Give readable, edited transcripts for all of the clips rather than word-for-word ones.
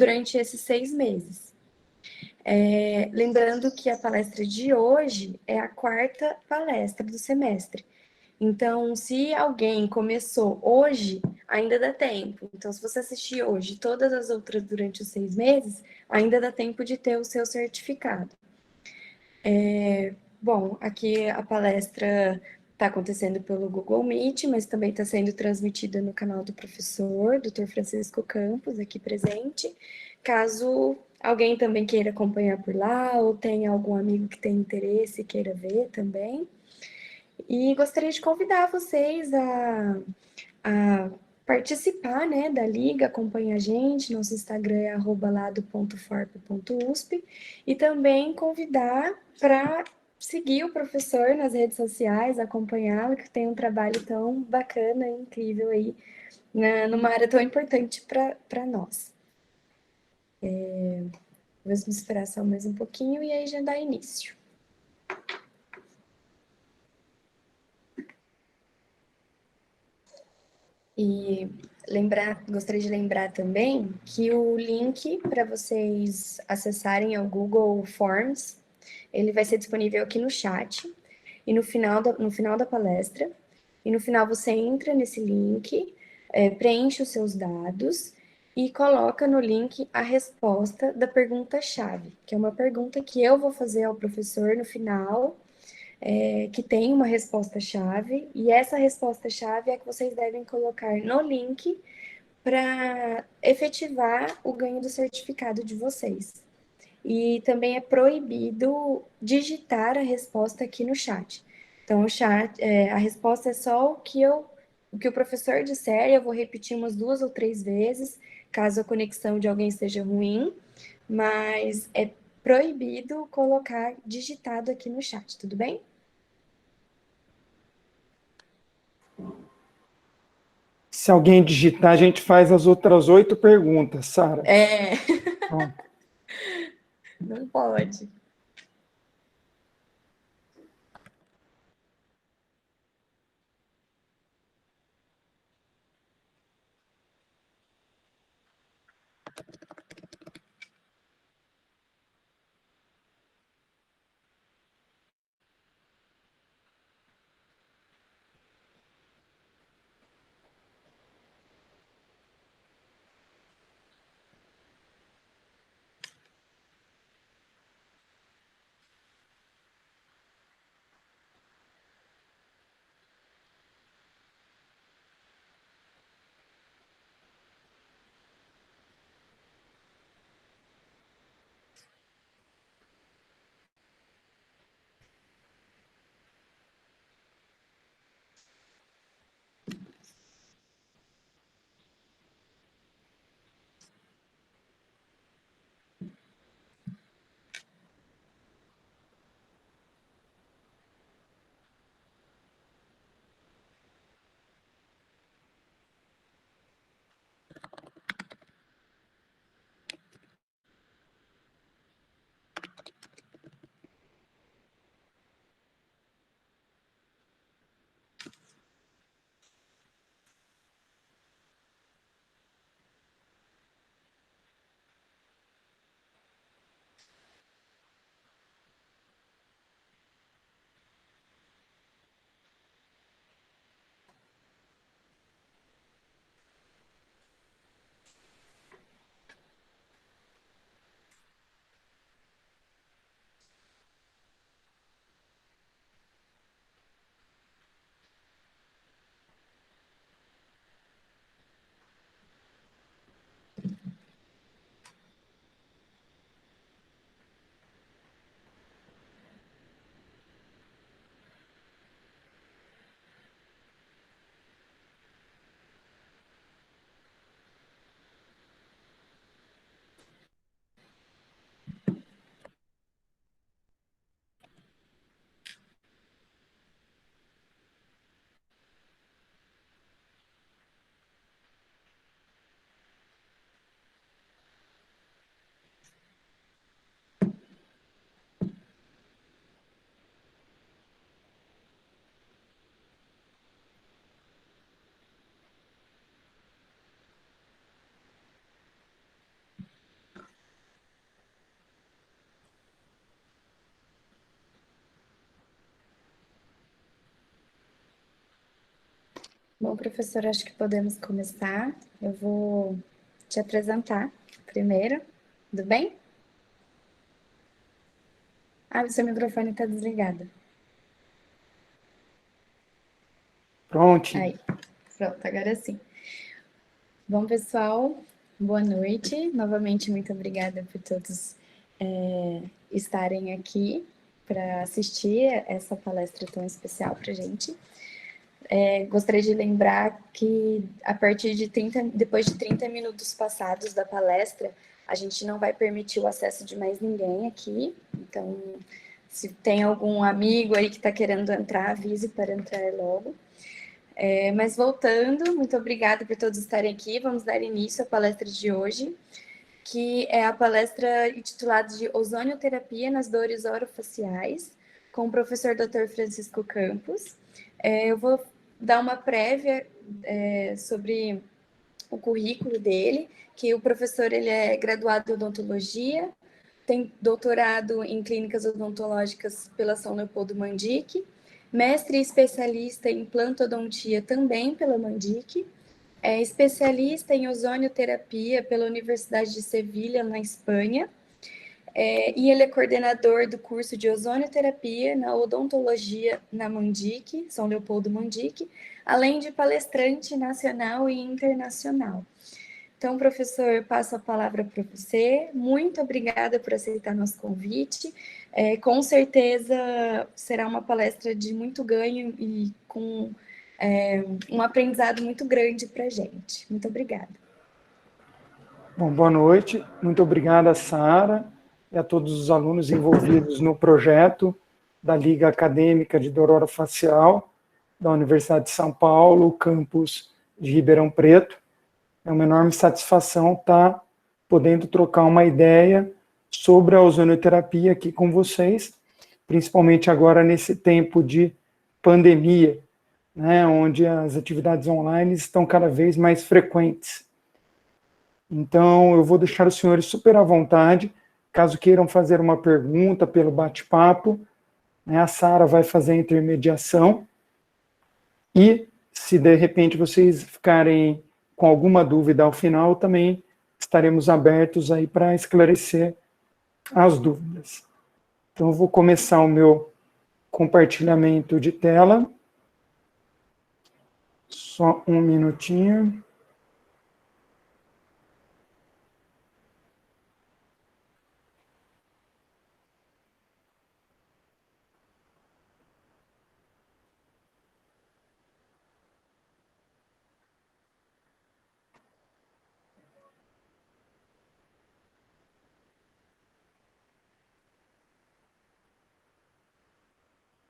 durante esses 6 meses. Lembrando que a palestra de hoje é a 4ª palestra do semestre. Então, se alguém começou hoje, ainda dá tempo. Então, se você assistir hoje todas as outras durante os 6 meses, ainda dá tempo de ter o seu certificado. Bom, aqui a palestra está acontecendo pelo Google Meet, mas também está sendo transmitida no canal do professor, Dr. Francisco Campos, aqui presente. Caso alguém também queira acompanhar por lá, ou tenha algum amigo que tenha interesse e queira ver também. E gostaria de convidar vocês a participar, né, da Liga, acompanhar a gente, nosso Instagram é @lado.forp.usp, e também convidar para seguir o professor nas redes sociais, acompanhá-lo, que tem um trabalho tão bacana e incrível aí, numa área tão importante para nós. Vamos esperar só mais um pouquinho e aí já dá início. E gostaria de lembrar também que o link para vocês acessarem é o Google Forms, ele vai ser disponível aqui no chat e no final da palestra. E no final você entra nesse link, preenche os seus dados e coloca no link a resposta da pergunta-chave, que é uma pergunta que eu vou fazer ao professor no final, que tem uma resposta-chave, e essa resposta-chave é que vocês devem colocar no link para efetivar o ganho do certificado de vocês. E também é proibido digitar a resposta aqui no chat. Então, a resposta é só o que o professor disser, eu vou repetir umas 2 ou 3 vezes, caso a conexão de alguém esteja ruim, mas é proibido colocar digitado aqui no chat, tudo bem? Se alguém digitar, a gente faz as outras 8 perguntas, Sara. Não pode. Bom, professor, acho que podemos começar. Eu vou te apresentar primeiro, tudo bem? Ah, o seu microfone está desligado. Pronto. Aí, pronto, agora sim. Bom, pessoal, boa noite. Novamente, muito obrigada por todos estarem aqui para assistir essa palestra tão especial para a gente. Gostaria de lembrar que a partir de depois de 30 minutos passados da palestra, a gente não vai permitir o acesso de mais ninguém aqui. Então, se tem algum amigo aí que está querendo entrar, avise para entrar logo. Mas voltando, muito obrigada por todos estarem aqui. Vamos dar início à palestra de hoje, que é a palestra intitulada de Ozonioterapia nas dores orofaciais, com o professor Dr. Francisco Campos. Eu vou dar uma prévia sobre o currículo dele, que o professor ele é graduado em odontologia, tem doutorado em clínicas odontológicas pela São Leopoldo Mandic, mestre e especialista em plantodontia também pela Mandic, é especialista em ozonioterapia pela Universidade de Sevilha, na Espanha, e ele é coordenador do curso de ozonioterapia na odontologia na Mandic, São Leopoldo Mandic, além de palestrante nacional e internacional. Então, professor, passo a palavra para você. Muito obrigada por aceitar nosso convite. Com certeza será uma palestra de muito ganho e com um aprendizado muito grande para a gente. Muito obrigada. Bom, boa noite. Muito obrigada, Sara, e a todos os alunos envolvidos no projeto da Liga Acadêmica de Dor Orofacial da Universidade de São Paulo, campus de Ribeirão Preto. É uma enorme satisfação estar podendo trocar uma ideia sobre a ozonioterapia aqui com vocês, principalmente agora nesse tempo de pandemia, né, onde as atividades online estão cada vez mais frequentes. Então, eu vou deixar os senhores super à vontade, caso queiram fazer uma pergunta pelo bate-papo, né, a Sara vai fazer a intermediação, e se de repente vocês ficarem com alguma dúvida ao final, também estaremos abertos aí para esclarecer as dúvidas. Então, eu vou começar o meu compartilhamento de tela. Só um minutinho.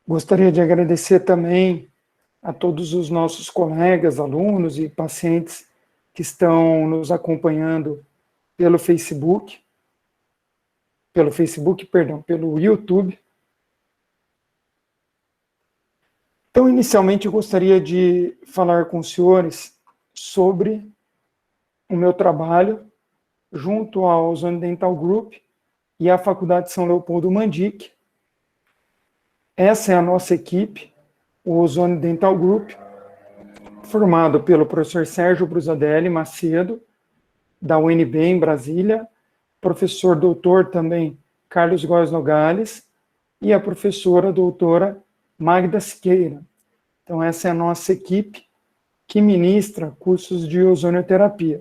Gostaria de agradecer também a todos os nossos colegas, alunos e pacientes que estão nos acompanhando pelo pelo YouTube. Então, inicialmente, eu gostaria de falar com os senhores sobre o meu trabalho junto ao Ozone Dental Group e à Faculdade de São Leopoldo Mandic. Essa é a nossa equipe, o Ozone Dental Group, formado pelo professor Sérgio Brusadelli Macedo, da UNB em Brasília, professor doutor também Carlos Góes Nogales, e a professora doutora Magda Siqueira. Então, essa é a nossa equipe que ministra cursos de ozonioterapia.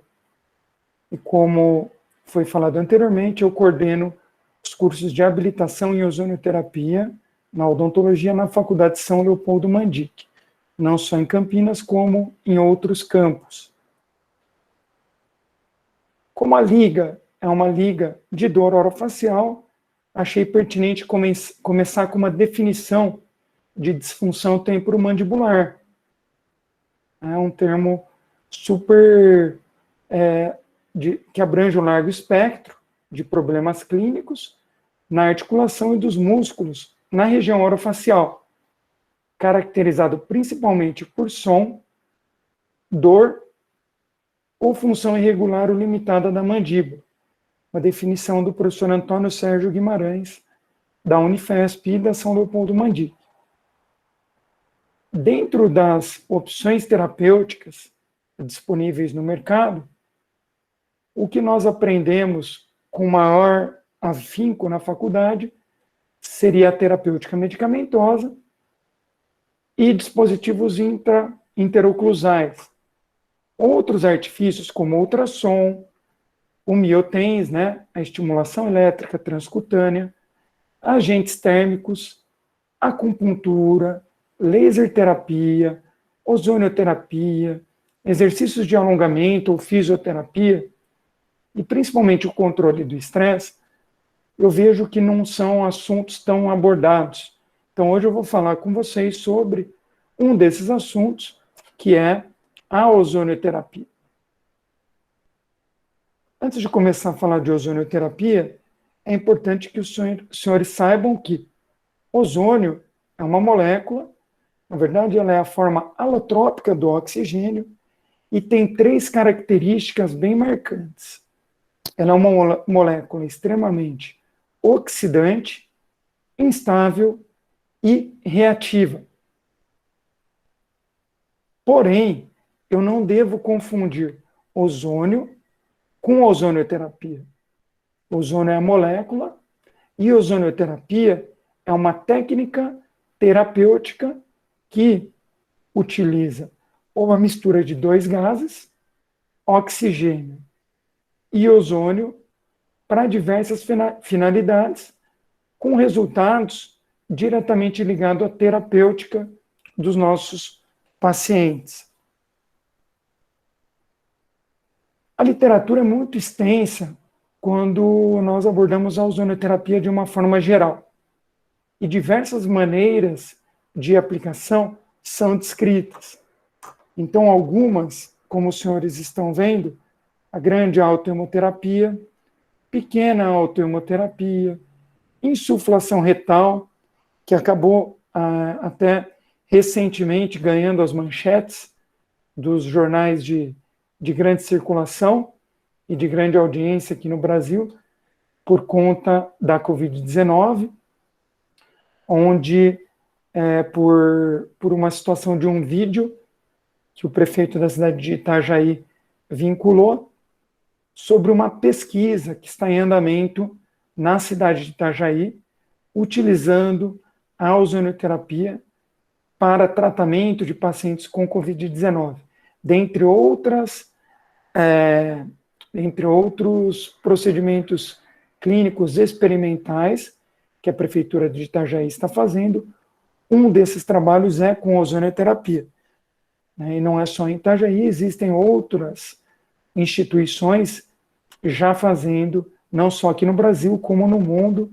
E como foi falado anteriormente, eu coordeno os cursos de habilitação em ozonioterapia na odontologia na Faculdade de São Leopoldo Mandic, não só em Campinas, como em outros campos. Como a liga é uma liga de dor orofacial, achei pertinente começar com uma definição de disfunção temporomandibular. É um termo super que abrange um largo espectro de problemas clínicos na articulação e dos músculos na região orofacial, caracterizado principalmente por som, dor ou função irregular ou limitada da mandíbula. Uma definição do professor Antônio Sérgio Guimarães, da Unifesp e da São Leopoldo Mandic. Dentro das opções terapêuticas disponíveis no mercado, o que nós aprendemos com maior afinco na faculdade seria a terapêutica medicamentosa e dispositivos interoclusais. Outros artifícios, como o ultrassom, o miotens, né, a estimulação elétrica transcutânea, agentes térmicos, acupuntura, laser terapia, ozonioterapia, exercícios de alongamento ou fisioterapia, e principalmente o controle do estresse, eu vejo que não são assuntos tão abordados. Então, hoje eu vou falar com vocês sobre um desses assuntos, que é a ozonioterapia. Antes de começar a falar de ozonioterapia, é importante que os senhores saibam que ozônio é uma molécula, na verdade, ela é a forma alotrópica do oxigênio e tem 3 características bem marcantes. Ela é uma molécula extremamente oxidante, instável e reativa. Porém, eu não devo confundir ozônio com ozonioterapia. Ozônio é a molécula e ozonioterapia é uma técnica terapêutica que utiliza uma mistura de 2 gases, oxigênio e ozônio, para diversas finalidades, com resultados diretamente ligados à terapêutica dos nossos pacientes. A literatura é muito extensa quando nós abordamos a ozonioterapia de uma forma geral. E diversas maneiras de aplicação são descritas. Então, algumas, como os senhores estão vendo, a grande autohemoterapia, pequena autohemoterapia, insuflação retal, que acabou até recentemente ganhando as manchetes dos jornais de grande circulação e de grande audiência aqui no Brasil, por conta da Covid-19, onde, por uma situação de um vídeo que o prefeito da cidade de Itajaí vinculou, sobre uma pesquisa que está em andamento na cidade de Itajaí, utilizando a ozonioterapia para tratamento de pacientes com Covid-19, dentre outros procedimentos clínicos experimentais que a Prefeitura de Itajaí está fazendo. Um desses trabalhos é com ozonioterapia. E não é só em Itajaí, existem outras instituições já fazendo, não só aqui no Brasil, como no mundo,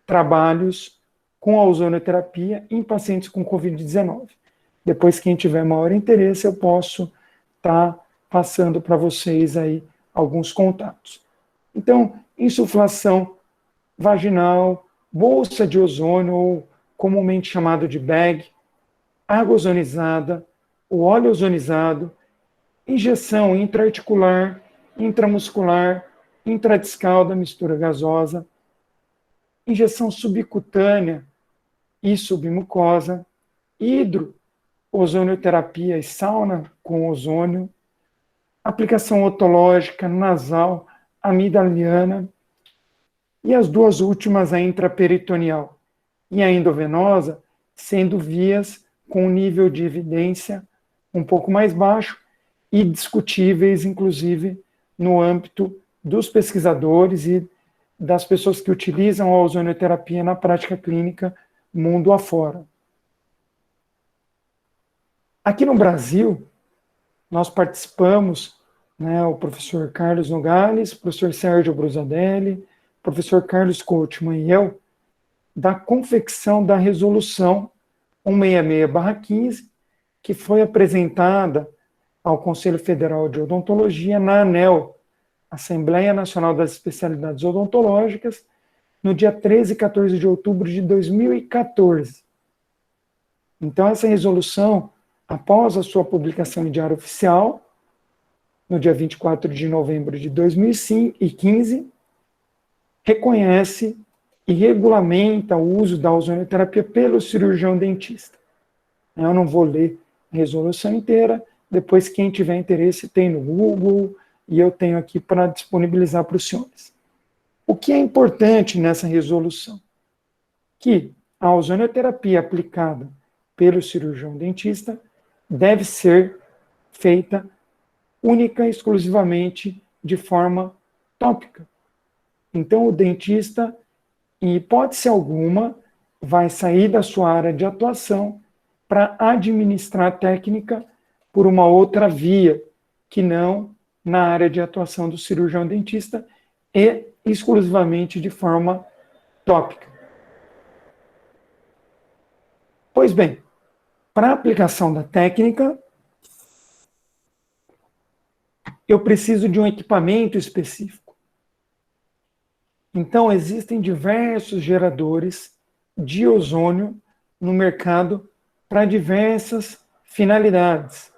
trabalhos com a ozonioterapia em pacientes com Covid-19. Depois, quem tiver maior interesse, eu posso estar passando para vocês aí alguns contatos. Então, insuflação vaginal, bolsa de ozônio, ou comumente chamado de bag, água ozonizada, o óleo ozonizado, injeção intraarticular, intramuscular, intradiscal da mistura gasosa, injeção subcutânea e submucosa, hidro-ozonioterapia e sauna com ozônio, aplicação otológica nasal, amidaliana, e as 2 últimas, a intraperitoneal e a endovenosa, sendo vias com nível de evidência um pouco mais baixo e discutíveis, inclusive, no âmbito dos pesquisadores e das pessoas que utilizam a ozonioterapia na prática clínica mundo afora. Aqui no Brasil, nós participamos, o professor Carlos Nogales, o professor Sérgio Brusadelli, o professor Carlos Coachman e eu, da confecção da resolução 166/15, que foi apresentada ao Conselho Federal de Odontologia na ANEL, Assembleia Nacional das Especialidades Odontológicas, no dia 13 e 14 de outubro de 2014. Então, essa resolução, após a sua publicação em Diário Oficial, no dia 24 de novembro de 2015, reconhece e regulamenta o uso da ozonioterapia pelo cirurgião dentista. Eu não vou ler a resolução inteira, depois quem tiver interesse tem no Google, e eu tenho aqui para disponibilizar para os senhores. O que é importante nessa resolução? Que a ozonioterapia aplicada pelo cirurgião dentista deve ser feita única e exclusivamente de forma tópica. Então, o dentista, em hipótese alguma, vai sair da sua área de atuação para administrar a técnica por uma outra via, que não na área de atuação do cirurgião dentista, e exclusivamente de forma tópica. Pois bem, para a aplicação da técnica, eu preciso de um equipamento específico. Então, existem diversos geradores de ozônio no mercado para diversas finalidades.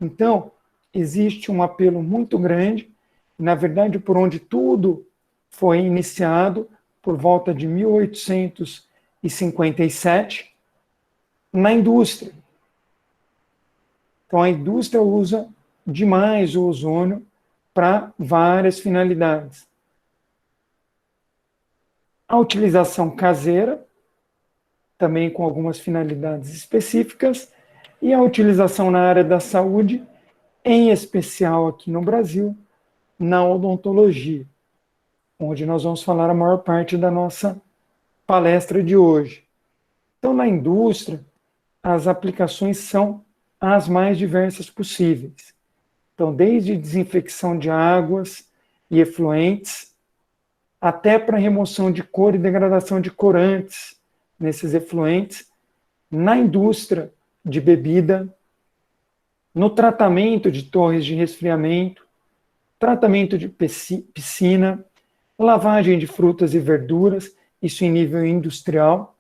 Então, existe um apelo muito grande, na verdade, por onde tudo foi iniciado, por volta de 1857, na indústria. Então, a indústria usa demais o ozônio para várias finalidades. A utilização caseira, também com algumas finalidades específicas, e a utilização na área da saúde, em especial aqui no Brasil, na odontologia, onde nós vamos falar a maior parte da nossa palestra de hoje. Então, na indústria, as aplicações são as mais diversas possíveis. Então, desde desinfecção de águas e efluentes, até para remoção de cor e degradação de corantes nesses efluentes, na indústria de bebida, no tratamento de torres de resfriamento, tratamento de piscina, lavagem de frutas e verduras, isso em nível industrial.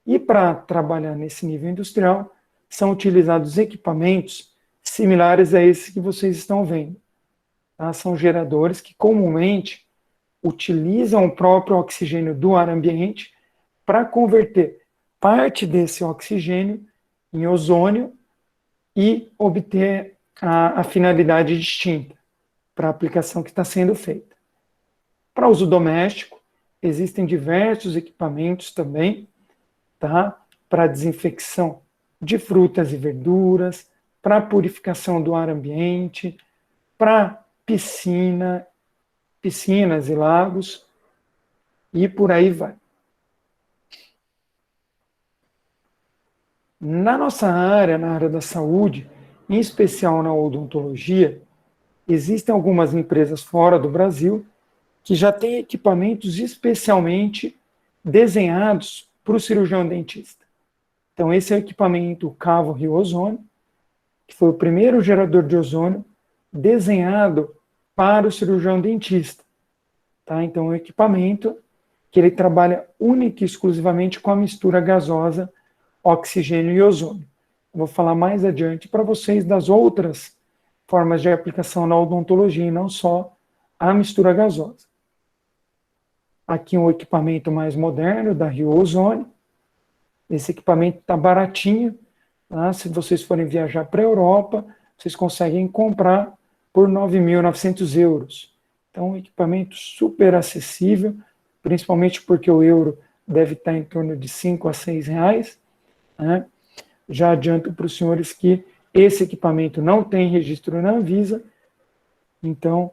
E para trabalhar nesse nível industrial, são utilizados equipamentos similares a esses que vocês estão vendo. Tá? São geradores que comumente utilizam o próprio oxigênio do ar ambiente para converter parte desse oxigênio em ozônio e obter a finalidade distinta para a aplicação que está sendo feita. Para uso doméstico, existem diversos equipamentos também, tá? Para desinfecção de frutas e verduras, para purificação do ar ambiente, para piscinas e lagos, e por aí vai. Na nossa área, na área da saúde, em especial na odontologia, existem algumas empresas fora do Brasil que já têm equipamentos especialmente desenhados para o cirurgião dentista. Então, esse é o equipamento Cavo Rio Ozônio, que foi o primeiro gerador de ozônio desenhado para o cirurgião dentista. Tá? Então, é um equipamento que ele trabalha única e exclusivamente com a mistura gasosa, oxigênio e ozônio. Eu vou falar mais adiante para vocês das outras formas de aplicação na odontologia, e não só a mistura gasosa. Aqui um equipamento mais moderno, da Rio Ozônio. Esse equipamento está baratinho. Tá? Se vocês forem viajar para a Europa, vocês conseguem comprar por 9.900 euros. Então, um equipamento super acessível, principalmente porque o euro deve estar em torno de 5 a 6 reais. Né? Já adianto para os senhores que esse equipamento não tem registro na Anvisa, então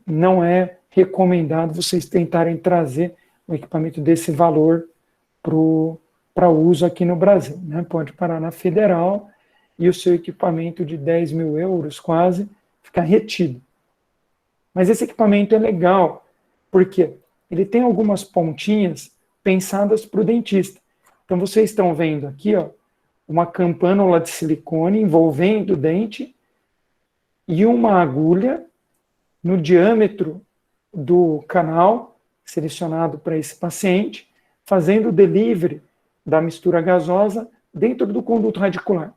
não é recomendado vocês tentarem trazer um equipamento desse valor para uso aqui no Brasil. Né? Pode parar na Federal e o seu equipamento de 10 mil euros quase ficar retido. Mas esse equipamento é legal, porque ele tem algumas pontinhas pensadas para o dentista. Então, vocês estão vendo aqui, ó, uma campânula de silicone envolvendo o dente e uma agulha no diâmetro do canal selecionado para esse paciente, fazendo o delivery da mistura gasosa dentro do conduto radicular.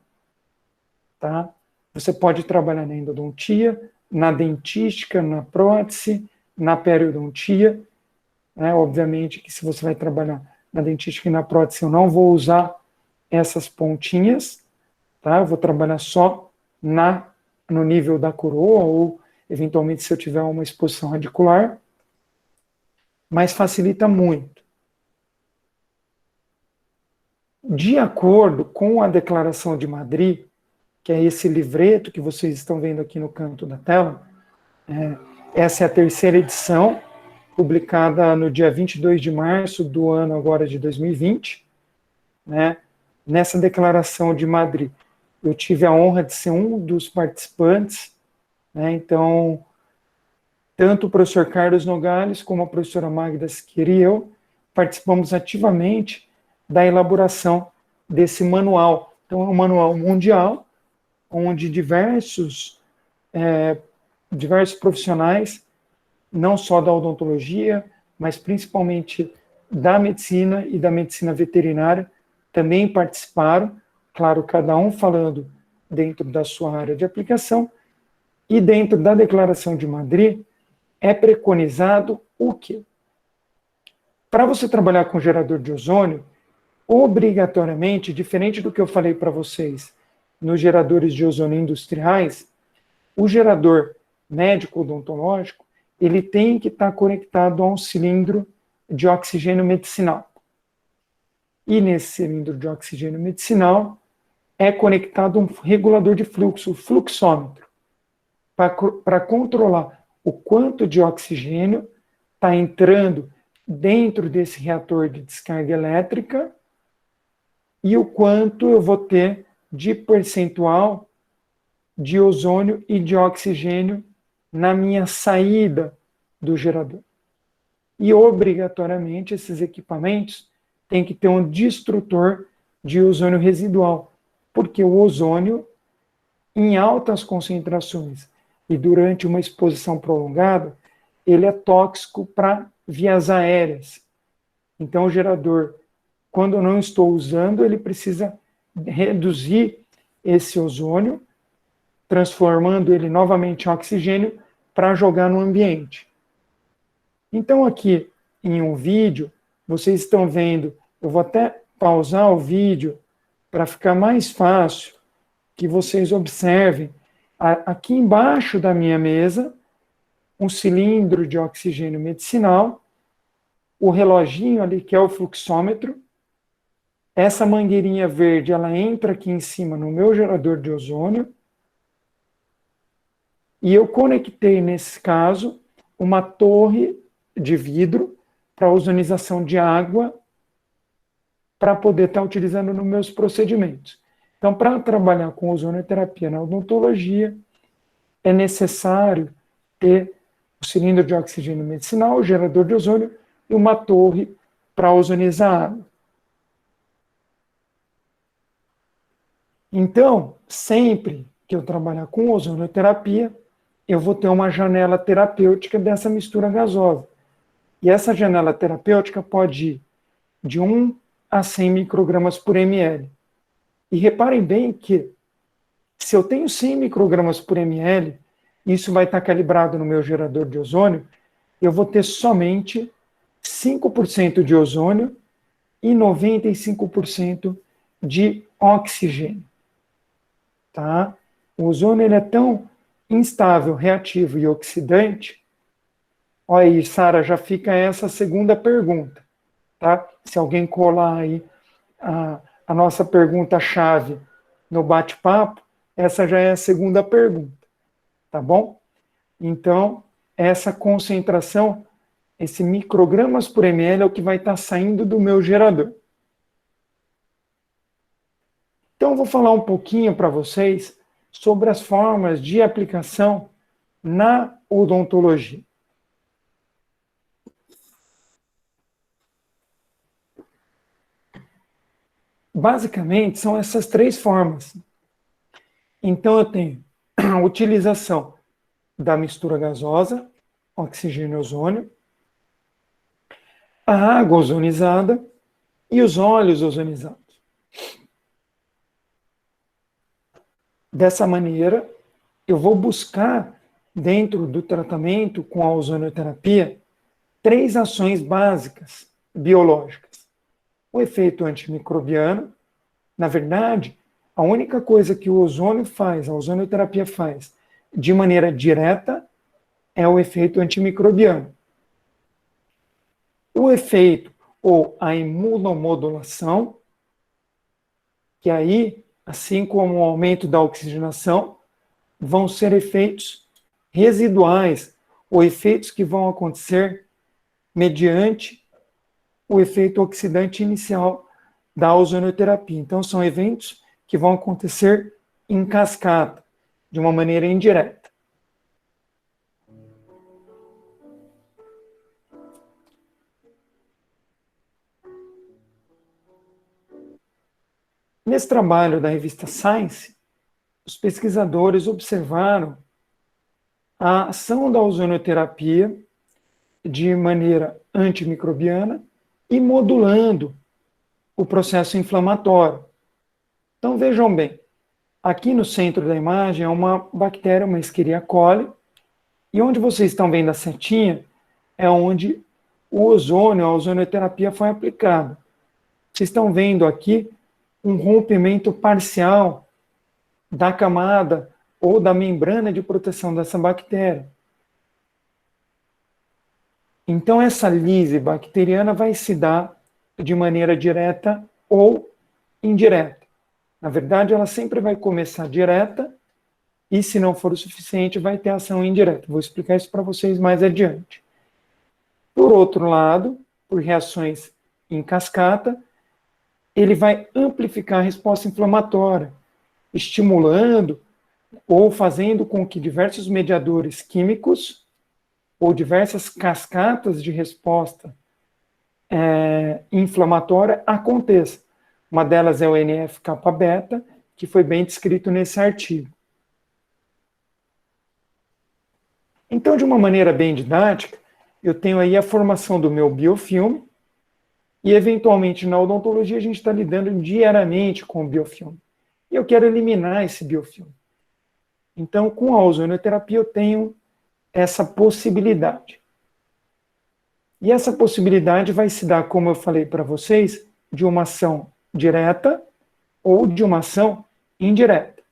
Tá? Você pode trabalhar na endodontia, na dentística, na prótese, na periodontia. Obviamente que se você vai trabalhar na dentística e na prótese, eu não vou usar essas pontinhas, tá? Eu vou trabalhar só no nível da coroa, ou eventualmente se eu tiver uma exposição radicular, mas facilita muito. De acordo com a Declaração de Madrid, que é esse livreto que vocês estão vendo aqui no canto da tela, essa é a terceira edição, publicada no dia 22 de março do ano agora de 2020, né? Nessa Declaração de Madrid, eu tive a honra de ser um dos participantes, né? Então, tanto o professor Carlos Nogales como a professora Magda Siqueira e eu participamos ativamente da elaboração desse manual. Então, é um manual mundial, onde diversos profissionais, não só da odontologia, mas principalmente da medicina e da medicina veterinária, também participaram, claro, cada um falando dentro da sua área de aplicação, e dentro da Declaração de Madrid é preconizado o quê? Para você trabalhar com gerador de ozônio, obrigatoriamente, diferente do que eu falei para vocês nos geradores de ozônio industriais, o gerador médico odontológico, ele tem que estar conectado a um cilindro de oxigênio medicinal. E nesse cilindro de oxigênio medicinal é conectado um regulador de fluxo, o fluxômetro, para controlar o quanto de oxigênio está entrando dentro desse reator de descarga elétrica e o quanto eu vou ter de percentual de ozônio e de oxigênio na minha saída do gerador. E, obrigatoriamente, esses equipamentos têm que ter um destrutor de ozônio residual, porque o ozônio, em altas concentrações e durante uma exposição prolongada, ele é tóxico para vias aéreas. Então, o gerador, quando eu não estou usando, ele precisa reduzir esse ozônio, transformando ele novamente em oxigênio para jogar no ambiente. Então, aqui em um vídeo, vocês estão vendo, eu vou até pausar o vídeo para ficar mais fácil que vocês observem, aqui embaixo da minha mesa, um cilindro de oxigênio medicinal, o reloginho ali que é o fluxômetro, essa mangueirinha verde, ela entra aqui em cima no meu gerador de ozônio, e eu conectei, nesse caso, uma torre de vidro para ozonização de água para poder estar utilizando nos meus procedimentos. Então, para trabalhar com ozonioterapia na odontologia, é necessário ter o cilindro de oxigênio medicinal, o gerador de ozônio e uma torre para ozonizar a água. Então, sempre que eu trabalhar com ozonioterapia, eu vou ter uma janela terapêutica dessa mistura gasosa. E essa janela terapêutica pode ir de 1 a 100 microgramas por ml. E reparem bem que, se eu tenho 100 microgramas por ml, isso vai estar calibrado no meu gerador de ozônio, eu vou ter somente 5% de ozônio e 95% de oxigênio. Tá? O ozônio ele é tão instável, reativo e oxidante. Olha aí, Sara, já fica essa segunda pergunta. Tá? Se alguém colar aí a nossa pergunta-chave no bate-papo, essa já é a segunda pergunta. Tá bom? Então, essa concentração, esse microgramas por ml é o que vai estar saindo do meu gerador. Então, eu vou falar um pouquinho para vocês sobre as formas de aplicação na odontologia. Basicamente, são essas 3 formas. Então, eu tenho a utilização da mistura gasosa, oxigênio e ozônio, a água ozonizada e os óleos ozonizados. Dessa maneira, eu vou buscar, dentro do tratamento com a ozonioterapia, 3 ações básicas biológicas. O efeito antimicrobiano, Na verdade, a única coisa que o ozônio faz, a ozonioterapia faz, de maneira direta, é o efeito antimicrobiano. O efeito, ou a imunomodulação, que aí, assim como o aumento da oxigenação, vão ser efeitos residuais, ou efeitos que vão acontecer mediante o efeito oxidante inicial da ozonioterapia. Então, são eventos que vão acontecer em cascata, de uma maneira indireta. Nesse trabalho da revista Science, os pesquisadores observaram a ação da ozonioterapia de maneira antimicrobiana e modulando o processo inflamatório. Então, vejam bem, aqui no centro da imagem é uma bactéria, uma Escherichia coli, e onde vocês estão vendo a setinha é onde o ozônio, a ozonioterapia foi aplicada. Vocês estão vendo aqui um rompimento parcial da camada ou da membrana de proteção dessa bactéria. Então, essa lise bacteriana vai se dar de maneira direta ou indireta. Na verdade, ela sempre vai começar direta e, se não for o suficiente, vai ter ação indireta. Vou explicar isso para vocês mais adiante. Por outro lado, por reações em cascata, ele vai amplificar a resposta inflamatória, estimulando ou fazendo com que diversos mediadores químicos ou diversas cascatas de resposta inflamatória aconteçam. Uma delas é o NF-kappa-beta, que foi bem descrito nesse artigo. Então, de uma maneira bem didática, eu tenho aí a formação do meu biofilme, e, eventualmente, na odontologia, a gente está lidando diariamente com o biofilme. E eu quero eliminar esse biofilme. Então, com a ozonioterapia, eu tenho essa possibilidade. E essa possibilidade vai se dar, como eu falei para vocês, de uma ação direta ou de uma ação indireta.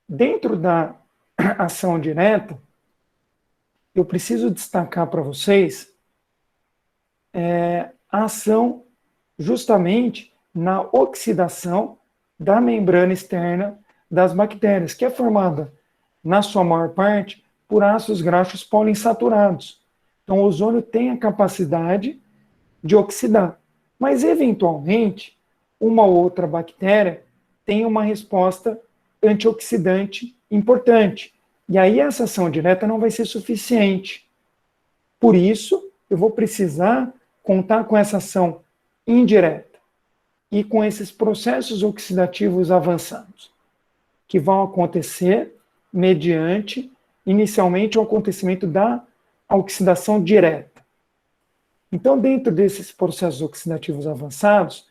Dentro da ação direta, eu preciso destacar para vocês a ação justamente na oxidação da membrana externa das bactérias, que é formada, na sua maior parte, por ácidos graxos poliinsaturados. Então, o ozônio tem a capacidade de oxidar, mas, eventualmente, uma ou outra bactéria tem uma resposta antioxidante importante. E aí, essa ação direta não vai ser suficiente. Por isso, eu vou precisar contar com essa ação indireta e com esses processos oxidativos avançados, que vão acontecer mediante, inicialmente, o acontecimento da oxidação direta. Então, dentro desses processos oxidativos avançados,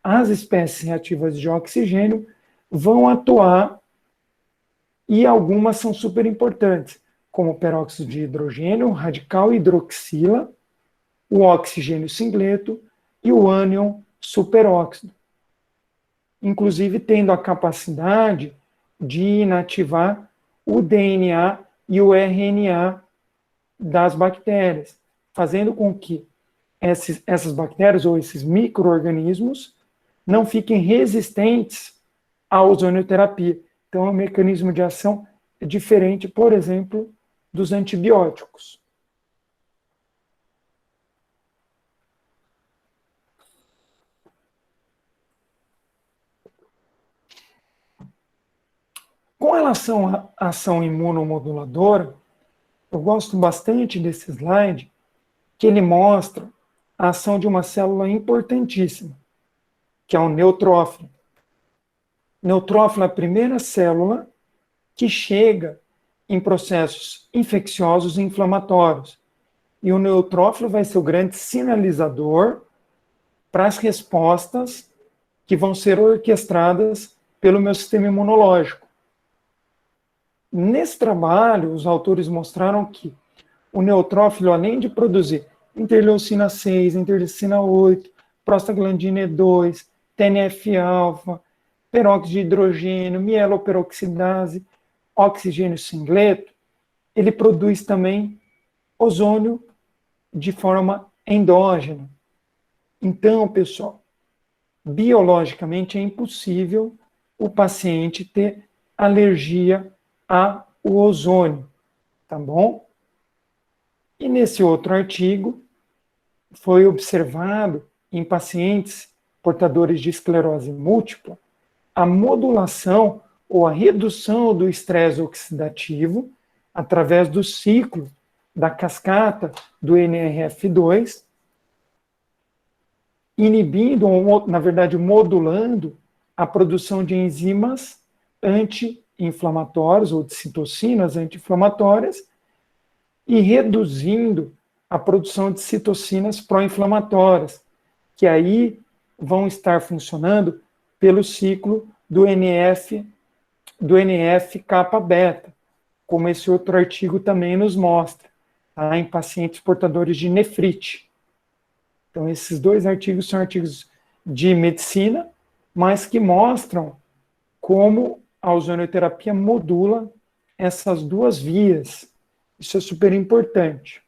as espécies reativas de oxigênio vão atuar e algumas são super importantes, como o peróxido de hidrogênio, o radical hidroxila, o oxigênio singleto e o ânion superóxido. Inclusive tendo a capacidade de inativar o DNA e o RNA das bactérias, fazendo com que essas bactérias ou esses micro-organismos não fiquem resistentes à ozonioterapia. Então, o mecanismo de ação é diferente, por exemplo, dos antibióticos. Com relação à ação imunomoduladora, eu gosto bastante desse slide, que ele mostra a ação de uma célula importantíssima, que é o neutrófilo. O neutrófilo é a primeira célula que chega em processos infecciosos e inflamatórios. E o neutrófilo vai ser o grande sinalizador para as respostas que vão ser orquestradas pelo meu sistema imunológico. Nesse trabalho, os autores mostraram que o neutrófilo, além de produzir interleucina 6, interleucina 8, prostaglandina E2, TNF-alfa, peróxido de hidrogênio, mieloperoxidase, oxigênio singleto, ele produz também ozônio de forma endógena. Então, pessoal, biologicamente é impossível o paciente ter alergia ao ozônio, tá bom? E nesse outro artigo, foi observado em pacientes portadores de esclerose múltipla a modulação ou a redução do estresse oxidativo através do ciclo da cascata do NRF2, inibindo, ou, na verdade, modulando a produção de enzimas anti-inflamatórias ou de citocinas anti-inflamatórias e reduzindo a produção de citocinas pró-inflamatórias, que aí vão estar funcionando pelo ciclo do NF-kappa-beta, como esse outro artigo também nos mostra, tá? Em pacientes portadores de nefrite. Então, esses dois artigos são artigos de medicina, mas que mostram como a ozonioterapia modula essas duas vias. Isso é super importante.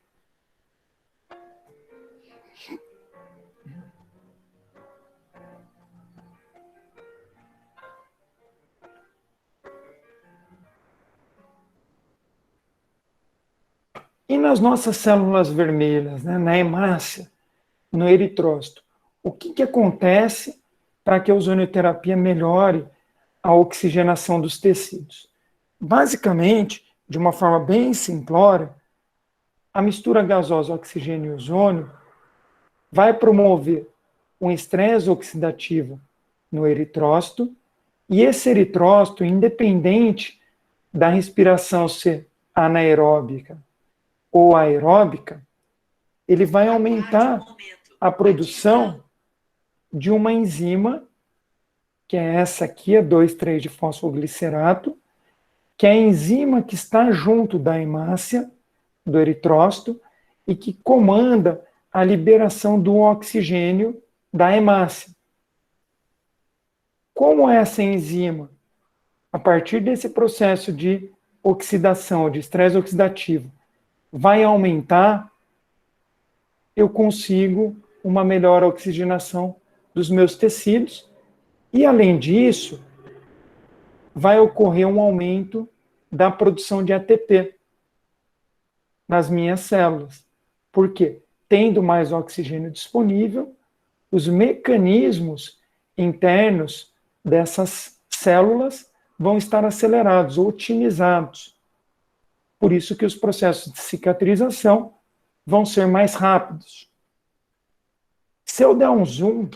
E nas nossas células vermelhas, né, na hemácia, no eritrócito, o que acontece para que a ozonioterapia melhore a oxigenação dos tecidos? Basicamente, de uma forma bem simplória, a mistura gasosa oxigênio e ozônio vai promover um estresse oxidativo no eritrócito, e esse eritrócito, independente da respiração ser anaeróbica ou aeróbica, ele vai aumentar a produção de uma enzima, que é essa aqui, a 2,3-fosfoglicerato, que é a enzima que está junto da hemácia, do eritrócito, e que comanda a liberação do oxigênio da hemácia. Como essa enzima, a partir desse processo de oxidação, de estresse oxidativo, vai aumentar, eu consigo uma melhor oxigenação dos meus tecidos e, além disso, vai ocorrer um aumento da produção de ATP nas minhas células. Por quê? Tendo mais oxigênio disponível, os mecanismos internos dessas células vão estar acelerados, otimizados. Por isso que os processos de cicatrização vão ser mais rápidos. Se eu der um zoom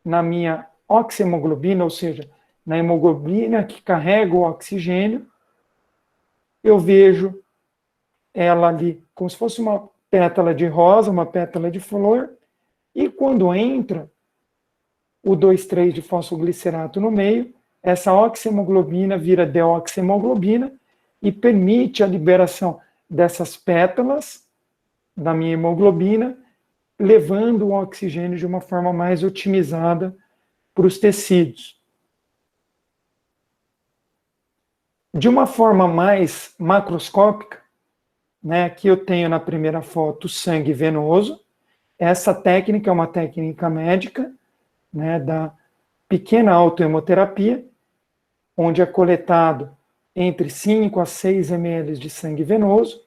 na minha oxihemoglobina, ou seja, na hemoglobina que carrega o oxigênio, eu vejo ela ali como se fosse uma pétala de rosa, uma pétala de flor, e quando entra o 2,3-fosfoglicerato no meio, essa oxihemoglobina vira deoxihemoglobina e permite a liberação dessas pétalas da minha hemoglobina, levando o oxigênio de uma forma mais otimizada para os tecidos. De uma forma mais macroscópica, né, aqui eu tenho na primeira foto o sangue venoso. Essa técnica é uma técnica médica, né, da pequena autohemoterapia, onde é coletado entre 5 a 6 ml de sangue venoso.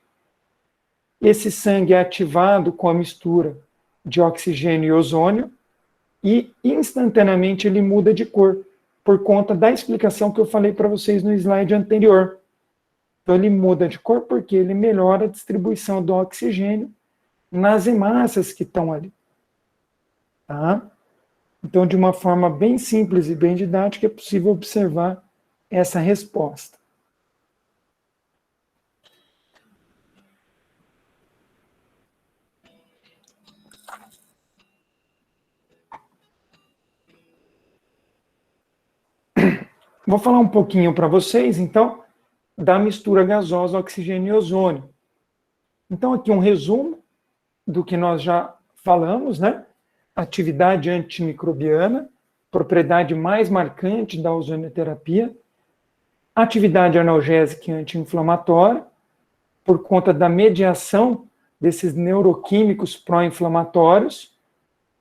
Esse sangue é ativado com a mistura de oxigênio e ozônio e instantaneamente ele muda de cor, por conta da explicação que eu falei para vocês no slide anterior. Então ele muda de cor porque ele melhora a distribuição do oxigênio nas hemácias que estão ali. Tá? Então, de uma forma bem simples e bem didática, é possível observar essa resposta. Vou falar um pouquinho para vocês, então, da mistura gasosa oxigênio e ozônio. Então, aqui um resumo do que nós já falamos, né? Atividade antimicrobiana, propriedade mais marcante da ozonioterapia, atividade analgésica e anti-inflamatória, por conta da mediação desses neuroquímicos pró-inflamatórios,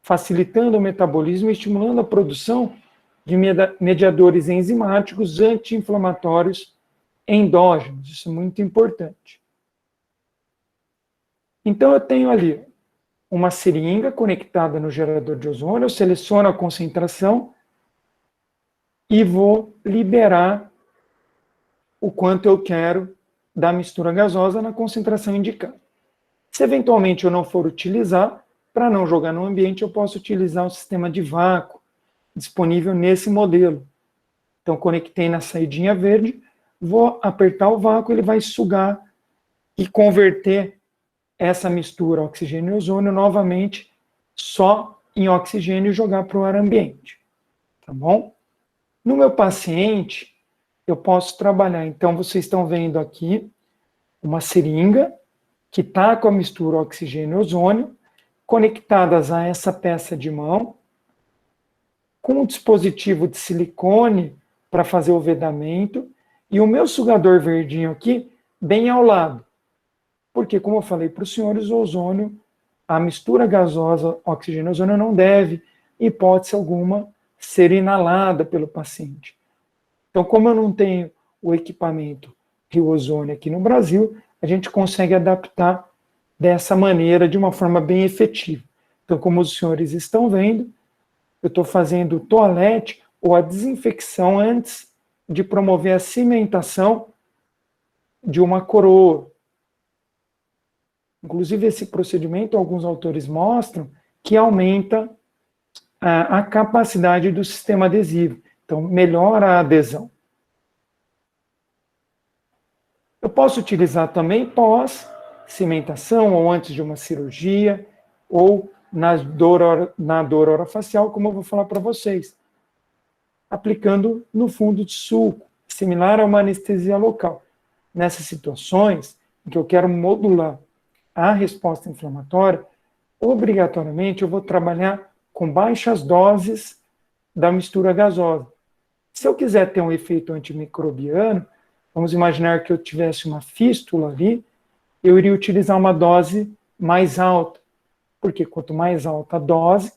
facilitando o metabolismo e estimulando a produção de mediadores enzimáticos anti-inflamatórios endógenos. Isso é muito importante. Então, eu tenho ali uma seringa conectada no gerador de ozônio, eu seleciono a concentração e vou liberar o quanto eu quero da mistura gasosa na concentração indicada. Se eventualmente eu não for utilizar, para não jogar no ambiente, eu posso utilizar o sistema de vácuo disponível nesse modelo. Então, conectei na saidinha verde, vou apertar o vácuo, ele vai sugar e converter essa mistura oxigênio e ozônio novamente só em oxigênio e jogar para o ar ambiente. Tá bom? No meu paciente, eu posso trabalhar. Então, vocês estão vendo aqui uma seringa que está com a mistura oxigênio e ozônio, conectadas a essa peça de mão, com um dispositivo de silicone para fazer o vedamento, e o meu sugador verdinho aqui, bem ao lado. Porque, como eu falei para os senhores, o ozônio, a mistura gasosa oxigênio e ozônio não deve, em hipótese alguma, ser inalada pelo paciente. Então, como eu não tenho o equipamento Rio Ozônio aqui no Brasil, a gente consegue adaptar dessa maneira, de uma forma bem efetiva. Então, como os senhores estão vendo, eu estou fazendo o toalete ou a desinfecção antes de promover a cimentação de uma coroa. Inclusive, esse procedimento, alguns autores mostram que aumenta a capacidade do sistema adesivo. Então, melhora a adesão. Eu posso utilizar também pós-cimentação, ou antes de uma cirurgia, ou na dor orofacial, como eu vou falar para vocês. Aplicando no fundo de sulco, similar a uma anestesia local. Nessas situações em que eu quero modular a resposta inflamatória, obrigatoriamente eu vou trabalhar com baixas doses da mistura gasosa. Se eu quiser ter um efeito antimicrobiano, vamos imaginar que eu tivesse uma fístula ali, eu iria utilizar uma dose mais alta, porque quanto mais alta a dose,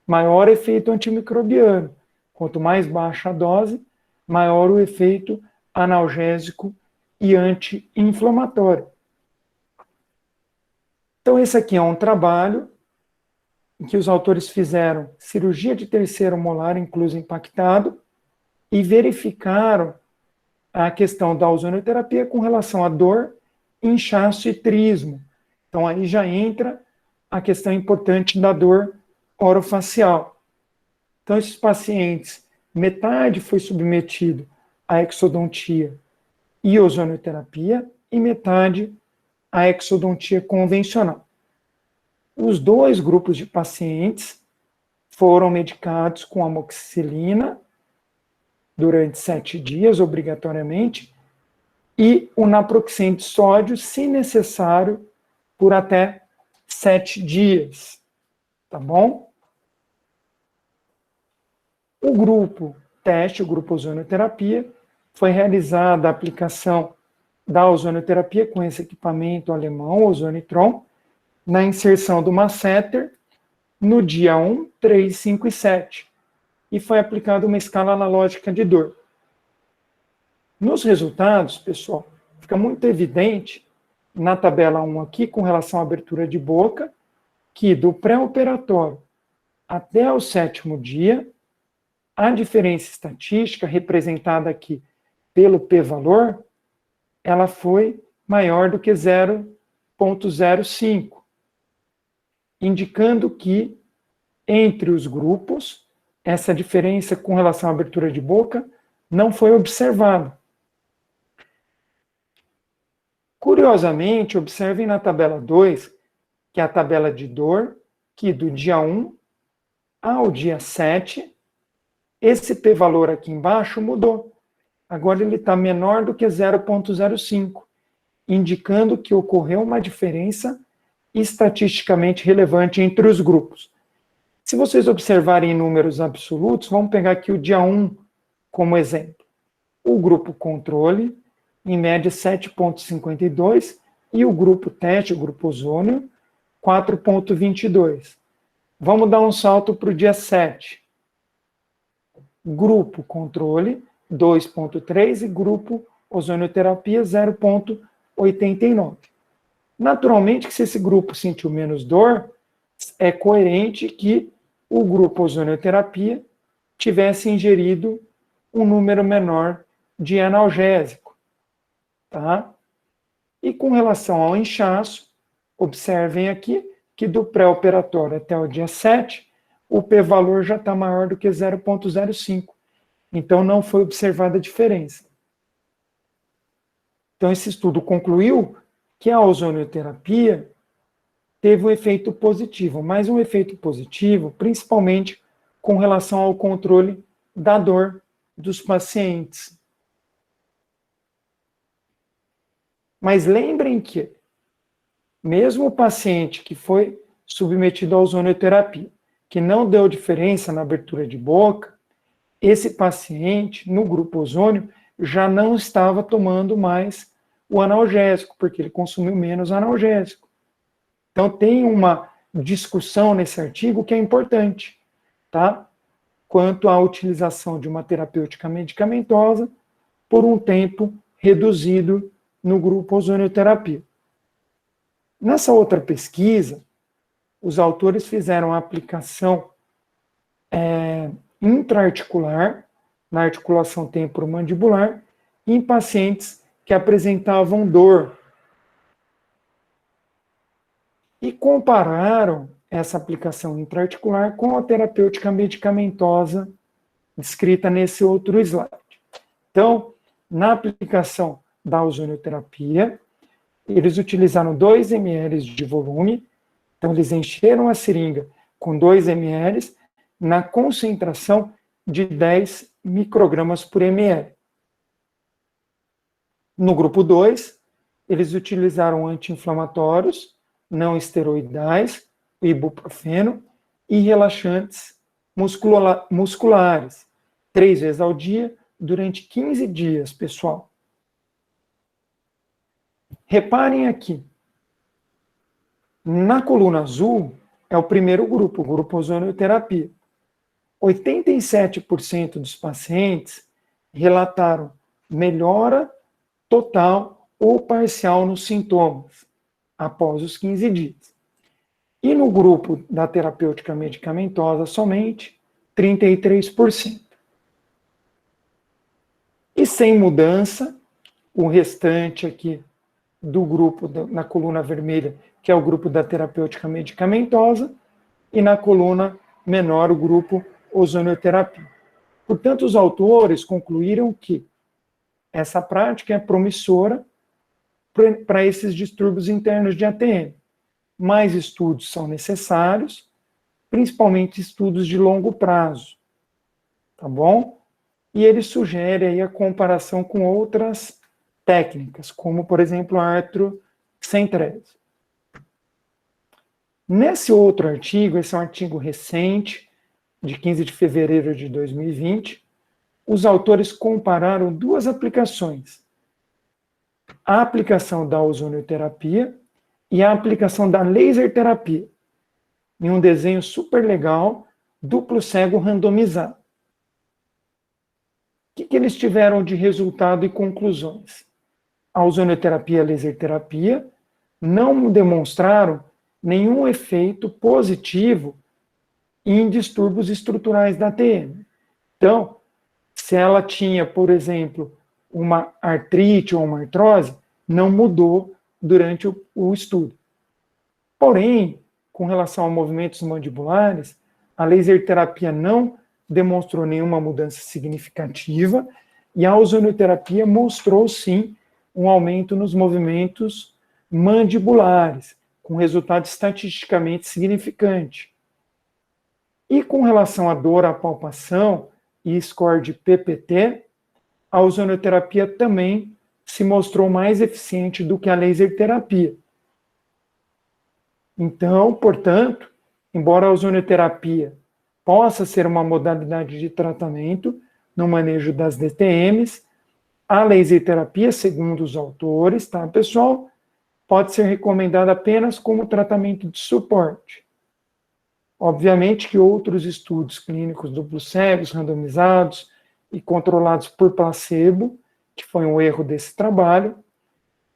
maior o efeito antimicrobiano. Quanto mais baixa a dose, maior o efeito analgésico e anti-inflamatório. Então, esse aqui é um trabalho em que os autores fizeram cirurgia de terceiro molar incluso impactado e verificaram a questão da ozonioterapia com relação à dor, inchaço e trismo. Então, aí já entra a questão importante da dor orofacial. Então, esses pacientes, metade foi submetido à exodontia e ozonioterapia e metade à exodontia convencional. Os dois grupos de pacientes foram medicados com amoxicilina durante 7 dias, obrigatoriamente, e o naproxen de sódio, se necessário, por até 7 dias. Tá bom? O grupo teste, o grupo ozonioterapia, foi realizada a aplicação da ozonioterapia com esse equipamento alemão, Ozonitron, na inserção do masseter, no dia 1, 3, 5 e 7. E foi aplicada uma escala analógica de dor. Nos resultados, pessoal, fica muito evidente, na tabela 1 aqui, com relação à abertura de boca, que do pré-operatório até o 7º dia, a diferença estatística, representada aqui pelo p-valor, ela foi maior do que 0,05, indicando que, entre os grupos, essa diferença com relação à abertura de boca não foi observada. Curiosamente, observem na tabela 2, que é a tabela de dor, que do dia 1 ao dia 7, esse p-valor aqui embaixo mudou. Agora ele está menor do que 0,05, indicando que ocorreu uma diferença estatisticamente relevante entre os grupos. Se vocês observarem números absolutos, vamos pegar aqui o dia 1 como exemplo. O grupo controle, em média 7,52, e o grupo teste, o grupo ozônio, 4,22. Vamos dar um salto para o dia 7. Grupo controle, 2,3, e grupo ozonioterapia, 0,89. Naturalmente, que se esse grupo sentiu menos dor, é coerente que o grupo ozonioterapia tivesse ingerido um número menor de analgésico, tá? E com relação ao inchaço, observem aqui que do pré-operatório até o dia 7, o p-valor já está maior do que 0,05. Então, não foi observada diferença. Então, esse estudo concluiu que a ozonioterapia teve um efeito positivo, mas um efeito positivo, principalmente com relação ao controle da dor dos pacientes. Mas lembrem que, mesmo o paciente que foi submetido à ozonioterapia, que não deu diferença na abertura de boca, esse paciente, no grupo ozônio, já não estava tomando mais o analgésico, porque ele consumiu menos analgésico. Então, tem uma discussão nesse artigo que é importante, tá? Quanto à utilização de uma terapêutica medicamentosa por um tempo reduzido no grupo ozonioterapia. Nessa outra pesquisa, os autores fizeram a aplicação intraarticular, na articulação temporomandibular, em pacientes que apresentavam dor. E compararam essa aplicação intraarticular com a terapêutica medicamentosa descrita nesse outro slide. Então, na aplicação da ozonioterapia, eles utilizaram 2 ml de volume, então eles encheram a seringa com 2 ml na concentração de 10 microgramas por ml. No grupo 2, eles utilizaram anti-inflamatórios não esteroidais, o ibuprofeno, e relaxantes musculares, 3 vezes ao dia, durante 15 dias, pessoal. Reparem aqui, na coluna azul é o primeiro grupo, o grupo ozonioterapia. 87% dos pacientes relataram melhora total ou parcial nos sintomas após os 15 dias. E no grupo da terapêutica medicamentosa, somente 33%. E sem mudança, o restante aqui do grupo na coluna vermelha, que é o grupo da terapêutica medicamentosa, e na coluna menor, o grupo ozonioterapia. Portanto, os autores concluíram que essa prática é promissora para esses distúrbios internos de ATM. Mais estudos são necessários, principalmente estudos de longo prazo, tá bom? E ele sugere aí a comparação com outras técnicas, como, por exemplo, a artrocentrese. Nesse outro artigo, esse é um artigo recente, de 15 de fevereiro de 2020, os autores compararam 2 aplicações. A aplicação da ozonioterapia e a aplicação da laser terapia, em um desenho super legal, duplo cego randomizado. O que eles tiveram de resultado e conclusões? A ozonioterapia e a laser terapia não demonstraram nenhum efeito positivo em distúrbios estruturais da TM. Então, se ela tinha, por exemplo, uma artrite ou uma artrose, não mudou durante o estudo. Porém, com relação a movimentos mandibulares, a laser terapia não demonstrou nenhuma mudança significativa e a ozonioterapia mostrou, sim, um aumento nos movimentos mandibulares, com resultado estatisticamente significante. E com relação à dor à palpação e score de PPT, a ozonioterapia também se mostrou mais eficiente do que a laser terapia. Então, portanto, embora a ozonioterapia possa ser uma modalidade de tratamento no manejo das DTMs, a laser terapia, segundo os autores, tá, pessoal, pode ser recomendada apenas como tratamento de suporte. Obviamente que outros estudos clínicos duplos cegos, randomizados e controlados por placebo, que foi um erro desse trabalho,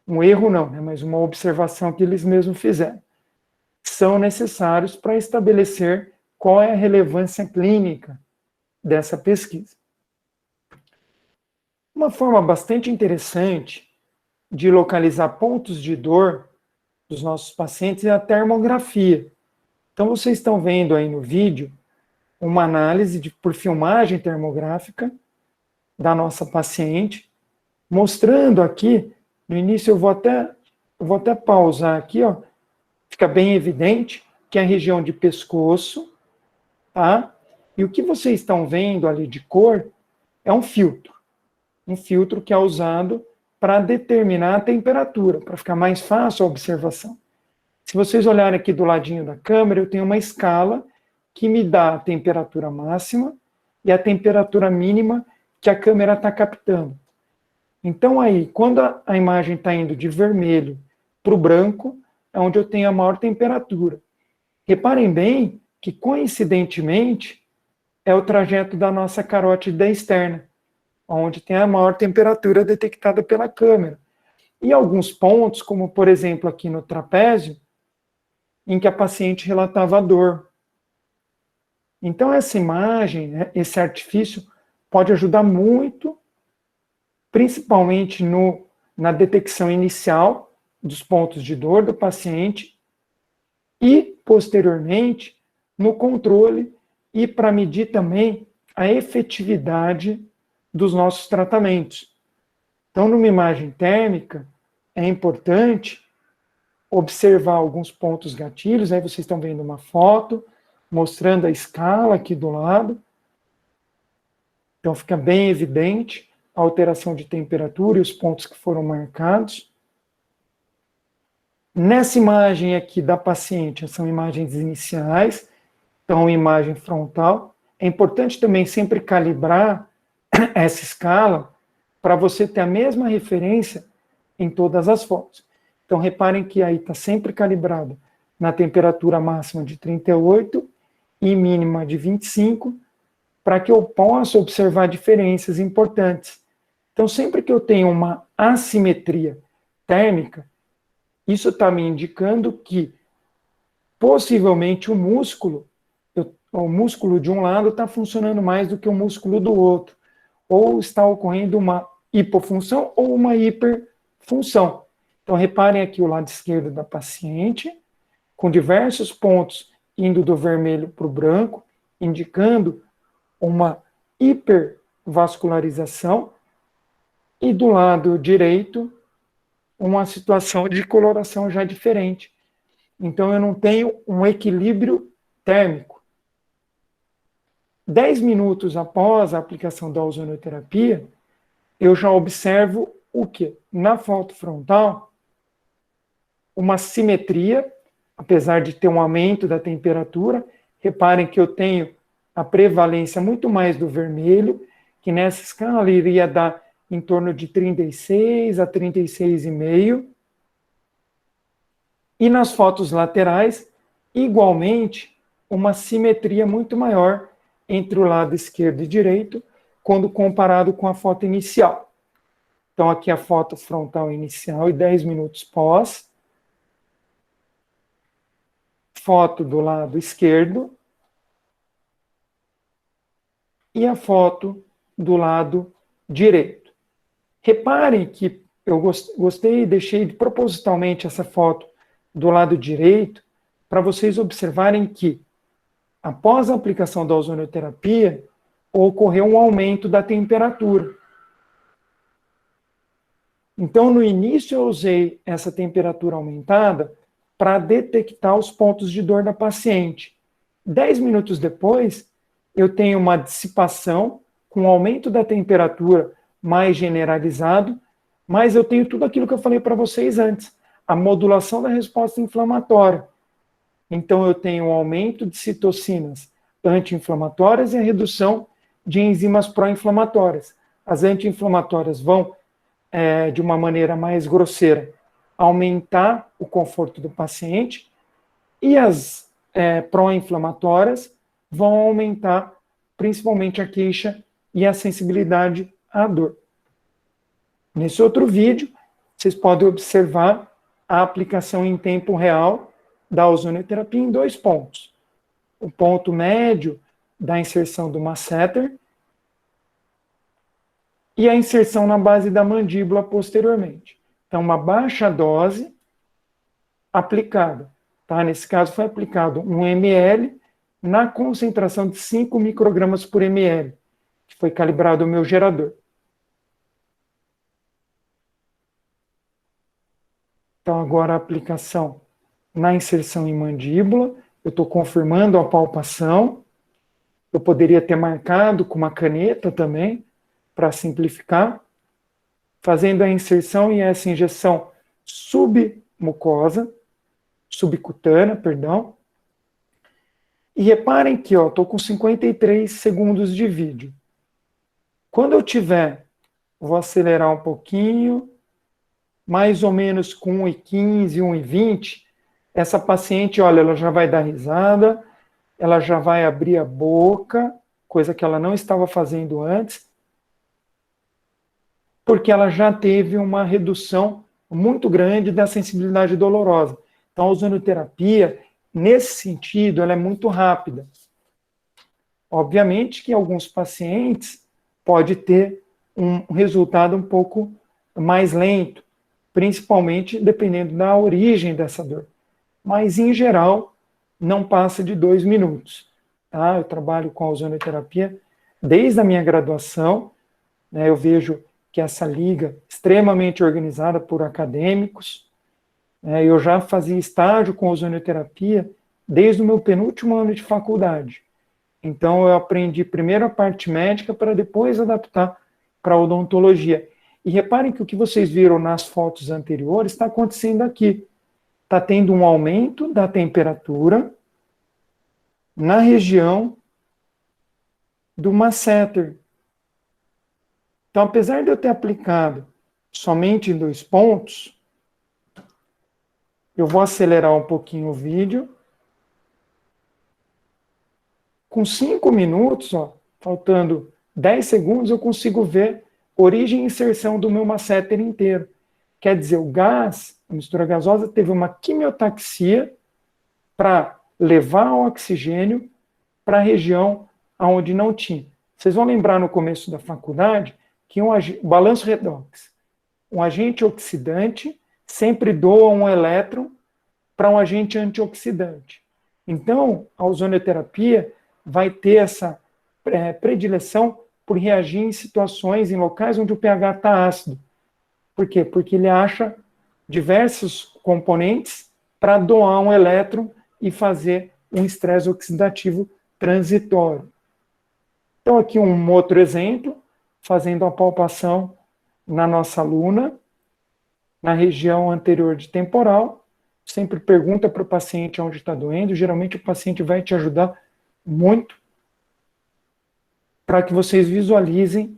um erro não, né, mas uma observação que eles mesmos fizeram, são necessários para estabelecer qual é a relevância clínica dessa pesquisa. Uma forma bastante interessante de localizar pontos de dor dos nossos pacientes é a termografia. Então, vocês estão vendo aí no vídeo uma análise por filmagem termográfica da nossa paciente, mostrando aqui, no início eu vou até pausar aqui, ó, fica bem evidente que é a região de pescoço, tá? E o que vocês estão vendo ali de cor é um filtro que é usado para determinar a temperatura, para ficar mais fácil a observação. Se vocês olharem aqui do ladinho da câmera, eu tenho uma escala que me dá a temperatura máxima e a temperatura mínima que a câmera está captando. Então aí, quando a imagem está indo de vermelho para o branco, é onde eu tenho a maior temperatura. Reparem bem que, coincidentemente, é o trajeto da nossa carótida externa, onde tem a maior temperatura detectada pela câmera. E alguns pontos, como por exemplo aqui no trapézio, em que a paciente relatava dor. Então essa imagem, né, esse artifício, pode ajudar muito, principalmente na detecção inicial dos pontos de dor do paciente e, posteriormente, no controle e para medir também a efetividade dos nossos tratamentos. Então, numa imagem térmica, é importante observar alguns pontos gatilhos. Aí vocês estão vendo uma foto mostrando a escala aqui do lado. Então, fica bem evidente a alteração de temperatura e os pontos que foram marcados. Nessa imagem aqui da paciente, são imagens iniciais, então imagem frontal. É importante também sempre calibrar essa escala para você ter a mesma referência em todas as fotos. Então, reparem que aí está sempre calibrado na temperatura máxima de 38 e mínima de 25, para que eu possa observar diferenças importantes. Então, sempre que eu tenho uma assimetria térmica, isso está me indicando que, possivelmente, o músculo de um lado está funcionando mais do que o músculo do outro, ou está ocorrendo uma hipofunção ou uma hiperfunção. Então, reparem aqui o lado esquerdo da paciente, com diversos pontos indo do vermelho para o branco, indicando uma hipervascularização, e do lado direito, uma situação de coloração já diferente. Então, eu não tenho um equilíbrio térmico. 10 minutos após a aplicação da ozonioterapia, eu já observo o quê? Na foto frontal, uma simetria, apesar de ter um aumento da temperatura. Reparem que eu tenho a prevalência muito mais do vermelho, que nessa escala iria dar em torno de 36 a 36,5. E nas fotos laterais, igualmente, uma simetria muito maior entre o lado esquerdo e direito, quando comparado com a foto inicial. Então, aqui a foto frontal inicial e 10 minutos pós. Foto do lado esquerdo. E a foto do lado direito. Reparem que eu gostei e deixei propositalmente essa foto do lado direito para vocês observarem que, após a aplicação da ozonioterapia, ocorreu um aumento da temperatura. Então, no início, eu usei essa temperatura aumentada para detectar os pontos de dor da paciente. 10 minutos depois, eu tenho uma dissipação com um aumento da temperatura mais generalizado, mas eu tenho tudo aquilo que eu falei para vocês antes, a modulação da resposta inflamatória. Então, eu tenho um aumento de citocinas anti-inflamatórias e a redução de enzimas pró-inflamatórias. As anti-inflamatórias vão, de uma maneira mais grosseira, aumentar o conforto do paciente, e as pró-inflamatórias vão aumentar principalmente a queixa e a sensibilidade à dor. Nesse outro vídeo, vocês podem observar a aplicação em tempo real da ozonioterapia em 2 pontos. O ponto médio da inserção do masseter e a inserção na base da mandíbula posteriormente. Então, uma baixa dose aplicada. Tá? Nesse caso, foi aplicado 1 ml na concentração de 5 microgramas por ml, que foi calibrado o meu gerador. Então, agora a aplicação na inserção em mandíbula, eu estou confirmando a palpação. Eu poderia ter marcado com uma caneta também, para simplificar, fazendo a inserção e essa injeção subcutânea, perdão. E reparem que estou com 53 segundos de vídeo. Quando eu tiver, vou acelerar um pouquinho, mais ou menos com 1,15, 1,20, essa paciente, olha, ela já vai dar risada, ela já vai abrir a boca, coisa que ela não estava fazendo antes, porque ela já teve uma redução muito grande da sensibilidade dolorosa. Então, a ozonoterapia, nesse sentido, ela é muito rápida. Obviamente que alguns pacientes pode ter um resultado um pouco mais lento, principalmente dependendo da origem dessa dor. Mas, em geral, não passa de 2 minutos. Tá? Eu trabalho com a ozonoterapia desde a minha graduação, né, eu vejo que essa liga extremamente organizada por acadêmicos, eu já fazia estágio com ozonoterapia desde o meu penúltimo ano de faculdade. Então, eu aprendi primeiro a parte médica para depois adaptar para a odontologia. E reparem que o que vocês viram nas fotos anteriores está acontecendo aqui. Está tendo um aumento da temperatura na região do masseter. Então, apesar de eu ter aplicado somente em 2 pontos, eu vou acelerar um pouquinho o vídeo. Com 5 minutos, faltando 10 segundos, eu consigo ver origem e inserção do meu masseter inteiro. Quer dizer, o gás, a mistura gasosa, teve uma quimiotaxia para levar o oxigênio para a região onde não tinha. Vocês vão lembrar no começo da faculdade que o balanço redox, um agente oxidante sempre doa um elétron para um agente antioxidante. Então, a ozonoterapia vai ter essa predileção por reagir em situações, em locais onde o pH está ácido. Por quê? Porque ele acha diversos componentes para doar um elétron e fazer um estresse oxidativo transitório. Então, aqui um outro exemplo, fazendo a palpação na nossa aluna, na região anterior de temporal. Sempre pergunta para o paciente onde está doendo, geralmente o paciente vai te ajudar muito para que vocês visualizem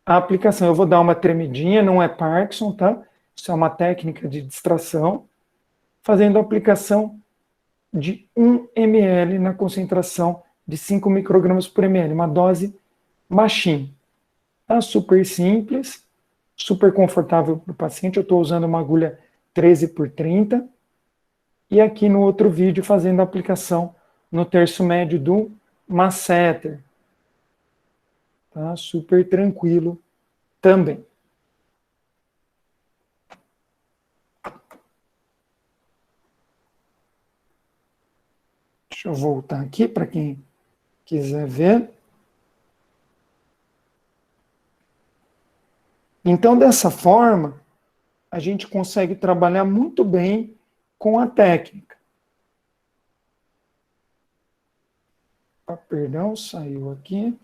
a aplicação. Eu vou dar uma tremidinha, não é Parkinson, tá? Isso é uma técnica de distração, fazendo a aplicação de 1 ml na concentração de 5 microgramas por ml, uma dose baixinha. Tá? Super simples, super confortável para o paciente. Eu estou usando uma agulha 13x30. E aqui no outro vídeo, fazendo a aplicação no terço médio do masseter. Tá? Super tranquilo também. Deixa eu voltar aqui para quem quiser ver. Então, dessa forma, a gente consegue trabalhar muito bem com a técnica. Perdão, saiu aqui.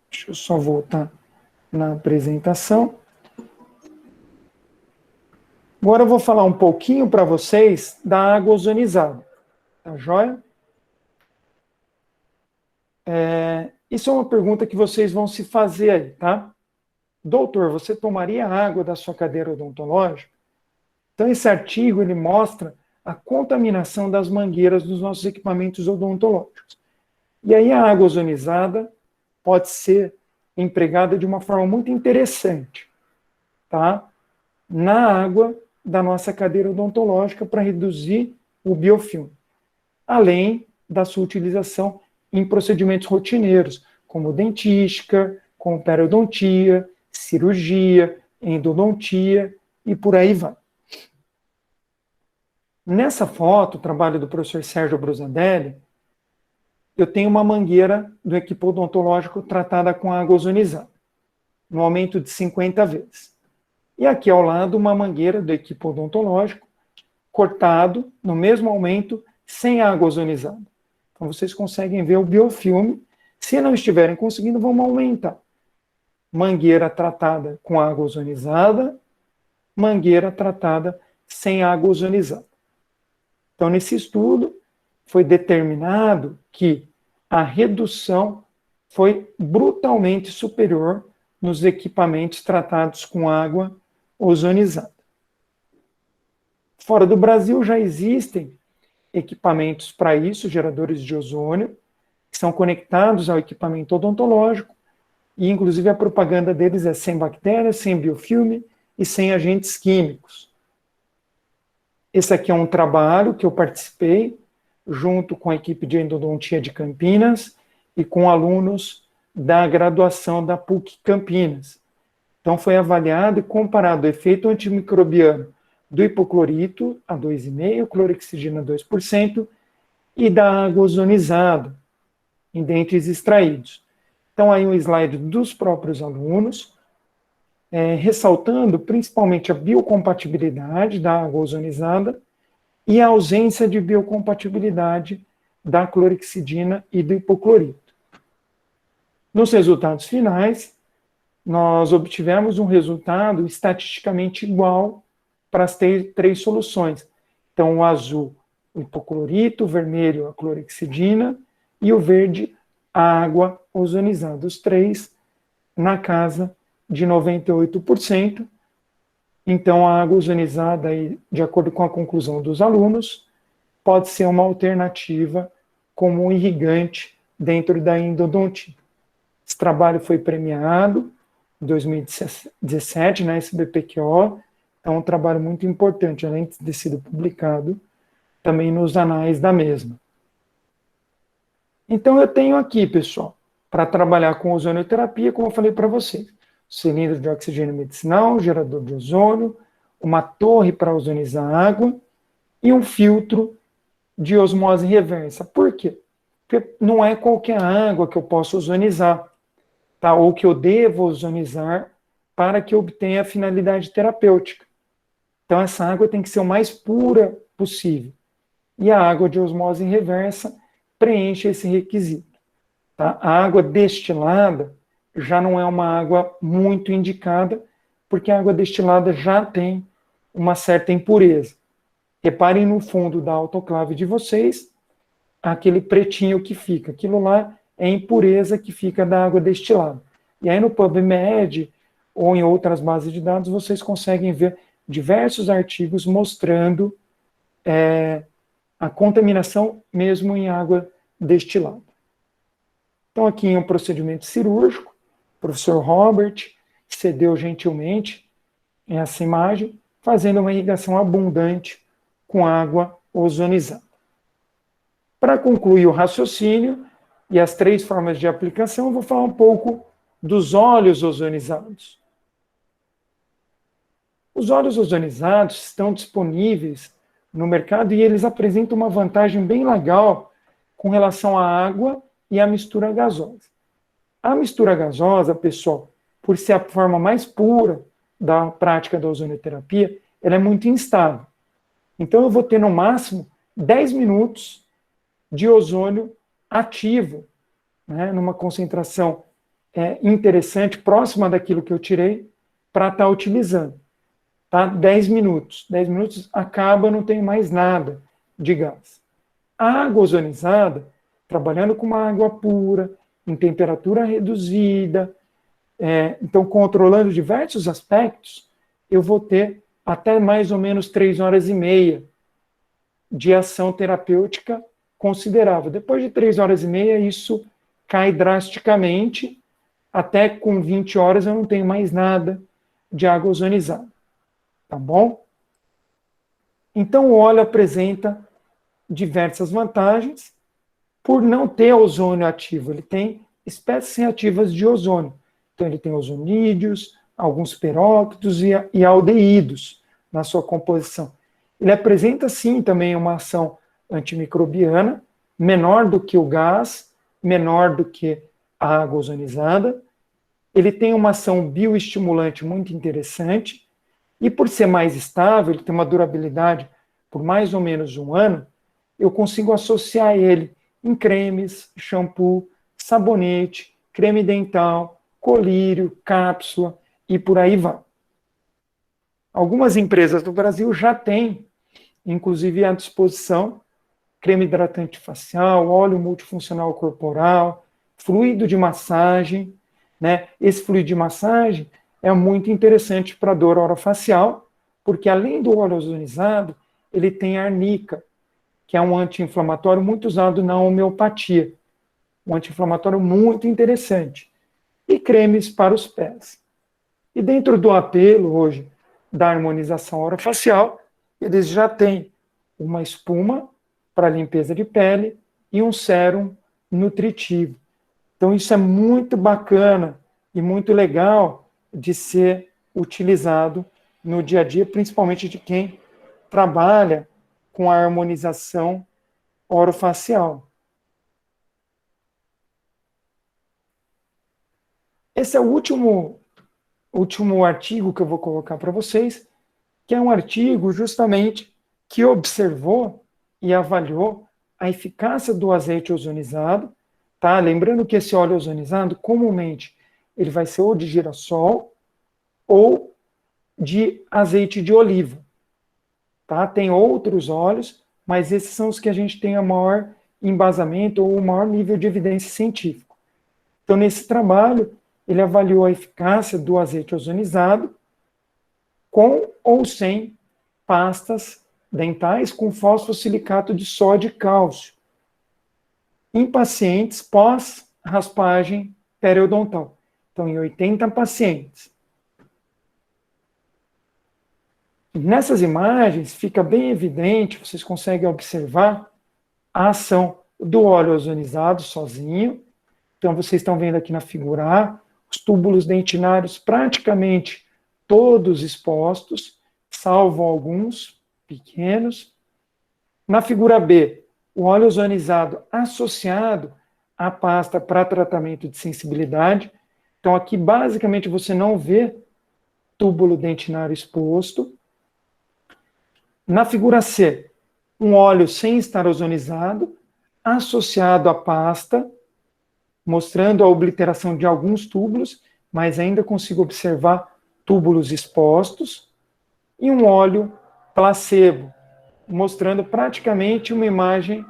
Deixa eu só voltar na apresentação. Agora eu vou falar um pouquinho para vocês da água ozonizada. Tá joia? Isso é uma pergunta que vocês vão se fazer aí, tá? Doutor, você tomaria água da sua cadeira odontológica? Então, esse artigo, ele mostra a contaminação das mangueiras dos nossos equipamentos odontológicos. E aí a água ozonizada pode ser empregada de uma forma muito interessante, tá? Na água da nossa cadeira odontológica para reduzir o biofilme, além da sua utilização em procedimentos rotineiros, como dentística, como periodontia, cirurgia, endodontia e por aí vai. Nessa foto, o trabalho do professor Sérgio Brusadelli, eu tenho uma mangueira do equipo odontológico tratada com água ozonizada, no aumento de 50 vezes. E aqui ao lado, uma mangueira do equipo odontológico, cortado, no mesmo aumento, sem água ozonizada. Então, vocês conseguem ver o biofilme. Se não estiverem conseguindo, vamos aumentar. Mangueira tratada com água ozonizada, mangueira tratada sem água ozonizada. Então, nesse estudo, foi determinado que a redução foi brutalmente superior nos equipamentos tratados com água ozonizada. Fora do Brasil já existem equipamentos para isso, geradores de ozônio, que são conectados ao equipamento odontológico, e inclusive a propaganda deles é sem bactérias, sem biofilme e sem agentes químicos. Esse aqui é um trabalho que eu participei junto com a equipe de endodontia de Campinas e com alunos da graduação da PUC Campinas. Então foi avaliado e comparado o efeito antimicrobiano do hipoclorito a 2,5%, clorexidina 2%, e da água ozonizada em dentes extraídos. Então aí um slide dos próprios alunos, ressaltando principalmente a biocompatibilidade da água ozonizada e a ausência de biocompatibilidade da clorexidina e do hipoclorito. Nos resultados finais, nós obtivemos um resultado estatisticamente igual para as três soluções. Então, o azul, o hipoclorito, o vermelho, a clorexidina, e o verde, a água ozonizada. Os três na casa de 98%. Então, a água ozonizada, de acordo com a conclusão dos alunos, pode ser uma alternativa como um irrigante dentro da endodontia. Esse trabalho foi premiado em 2017 na SBPQO. É um trabalho muito importante, além de ter sido publicado também nos anais da mesma. Então, eu tenho aqui, pessoal, para trabalhar com ozonioterapia, como eu falei para vocês, cilindro de oxigênio medicinal, gerador de ozônio, uma torre para ozonizar água e um filtro de osmose reversa. Por quê? Porque não é qualquer água que eu posso ozonizar, tá? Ou que eu devo ozonizar para que eu obtenha a finalidade terapêutica. Então, essa água tem que ser o mais pura possível. E a água de osmose reversa preenche esse requisito. Tá? A água destilada já não é uma água muito indicada, porque a água destilada já tem uma certa impureza. Reparem no fundo da autoclave de vocês, aquele pretinho que fica. Aquilo lá é impureza que fica da água destilada. E aí no PubMed ou em outras bases de dados, vocês conseguem ver diversos artigos mostrando a contaminação mesmo em água destilada. Então, aqui em um procedimento cirúrgico, o professor Robert cedeu gentilmente essa imagem, fazendo uma irrigação abundante com água ozonizada. Para concluir o raciocínio e as três formas de aplicação, eu vou falar um pouco dos óleos ozonizados. Os óleos ozonizados estão disponíveis no mercado e eles apresentam uma vantagem bem legal com relação à água e à mistura gasosa. A mistura gasosa, pessoal, por ser a forma mais pura da prática da ozonioterapia, ela é muito instável. Então, eu vou ter no máximo 10 minutos de ozônio ativo, né, numa concentração interessante, próxima daquilo que eu tirei, para estar utilizando. tá? 10 minutos. 10 minutos acaba, não tem mais nada de gás. A água ozonizada, trabalhando com uma água pura, em temperatura reduzida, então controlando diversos aspectos, eu vou ter até mais ou menos 3 horas e meia de ação terapêutica considerável. Depois de 3 horas e meia, isso cai drasticamente, até com 20 horas eu não tenho mais nada de água ozonizada. Tá bom? Então o óleo apresenta diversas vantagens por não ter ozônio ativo. Ele tem espécies reativas de ozônio. Então ele tem ozonídeos, alguns peróxidos e aldeídos na sua composição. Ele apresenta, sim, também uma ação antimicrobiana, menor do que o gás, menor do que a água ozonizada. Ele tem uma ação bioestimulante muito interessante, e por ser mais estável, ele tem uma durabilidade por mais ou menos 1 ano, eu consigo associar ele em cremes, shampoo, sabonete, creme dental, colírio, cápsula e por aí vai. Algumas empresas do Brasil já têm, inclusive à disposição, creme hidratante facial, óleo multifuncional corporal, fluido de massagem, né? Esse fluido de massagem é muito interessante para dor orofacial, porque além do óleo ozonizado, ele tem a arnica, que é um anti-inflamatório muito usado na homeopatia. Um anti-inflamatório muito interessante. E cremes para os pés. E dentro do apelo hoje da harmonização orofacial, eles já têm uma espuma para limpeza de pele e um sérum nutritivo. Então isso é muito bacana e muito legal de ser utilizado no dia a dia, principalmente de quem trabalha com a harmonização orofacial. Esse é o último artigo que eu vou colocar para vocês, que é um artigo justamente que observou e avaliou a eficácia do azeite ozonizado, tá? Lembrando que esse óleo ozonizado, comumente, ele vai ser ou de girassol ou de azeite de oliva, tá? Tem outros óleos, mas esses são os que a gente tem a maior embasamento ou o maior nível de evidência científica. Então, nesse trabalho, ele avaliou a eficácia do azeite ozonizado com ou sem pastas dentais com fosfossilicato de sódio e cálcio em pacientes pós-raspagem periodontal. Então, em 80 pacientes. Nessas imagens, fica bem evidente, vocês conseguem observar a ação do óleo ozonizado sozinho. Então, vocês estão vendo aqui na figura A, os túbulos dentinários praticamente todos expostos, salvo alguns pequenos. Na figura B, o óleo ozonizado associado à pasta para tratamento de sensibilidade. Então, aqui, basicamente, você não vê túbulo dentinário exposto. Na figura C, um óleo sem estar ozonizado, associado à pasta, mostrando a obliteração de alguns túbulos, mas ainda consigo observar túbulos expostos, e um óleo placebo, mostrando praticamente uma imagem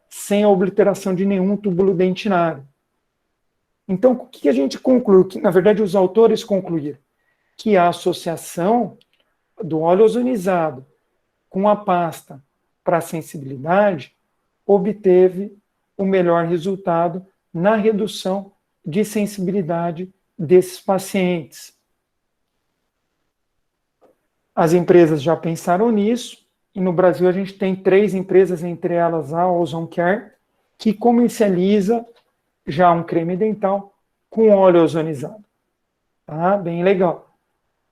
sem a obliteração de nenhum túbulo dentinário. Então, o que a gente conclui? Que, na verdade, os autores concluíram que a associação do óleo ozonizado com a pasta para sensibilidade obteve o melhor resultado na redução de sensibilidade desses pacientes. As empresas já pensaram nisso, e no Brasil a gente tem 3 empresas, entre elas a Ozone Care, que comercializa já um creme dental com óleo ozonizado. Tá? Bem legal.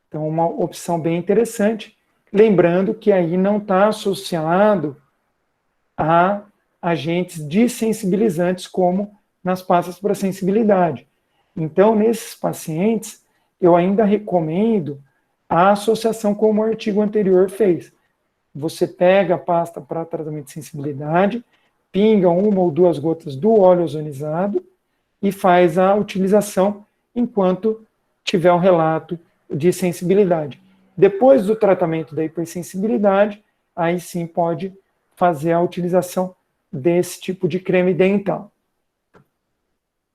Então, uma opção bem interessante. Lembrando que aí não está associado a agentes dessensibilizantes, como nas pastas para sensibilidade. Então, nesses pacientes, eu ainda recomendo a associação como o artigo anterior fez. Você pega a pasta para tratamento de sensibilidade, pinga 1 ou 2 gotas do óleo ozonizado e faz a utilização enquanto tiver um relato de sensibilidade. Depois do tratamento da hipersensibilidade, aí sim pode fazer a utilização desse tipo de creme dental.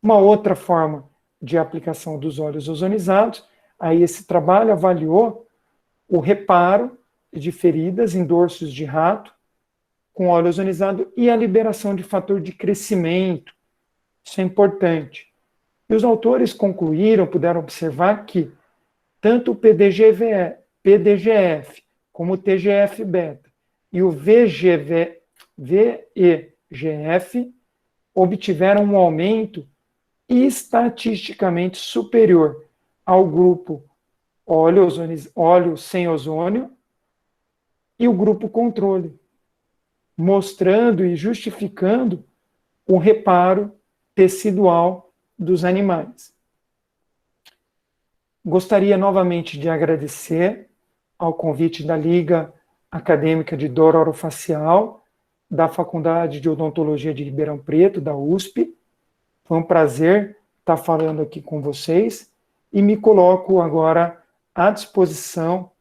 Uma outra forma de aplicação dos óleos ozonizados, aí esse trabalho avaliou o reparo de feridas em dorsos de rato com óleo ozonizado e a liberação de fator de crescimento. Isso é importante. E os autores concluíram, puderam observar que tanto o PDGF como o TGF-beta e o VEGF obtiveram um aumento estatisticamente superior ao grupo óleo sem ozônio e o grupo controle, mostrando e justificando o reparo tecidual dos animais. Gostaria novamente de agradecer ao convite da Liga Acadêmica de Dor Orofacial, da Faculdade de Odontologia de Ribeirão Preto, da USP. Foi um prazer estar falando aqui com vocês e me coloco agora à disposição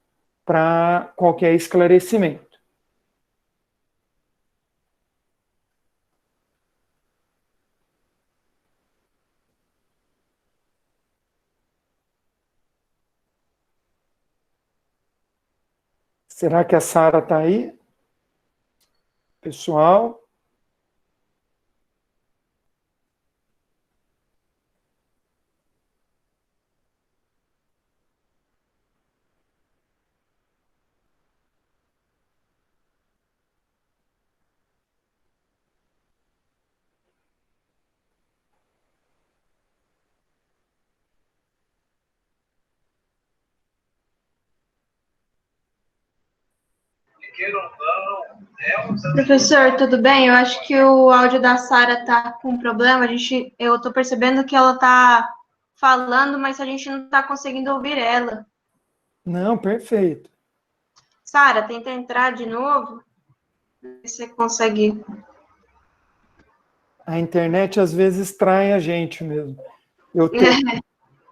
para qualquer esclarecimento. Será que a Sara está aí? Pessoal? Professor, tudo bem? Eu acho que o áudio da Sara tá com problema. Eu tô percebendo que ela tá falando, mas a gente não tá conseguindo ouvir ela. Não, perfeito. Sara, tenta entrar de novo. Vê se você consegue. A internet às vezes trai a gente mesmo.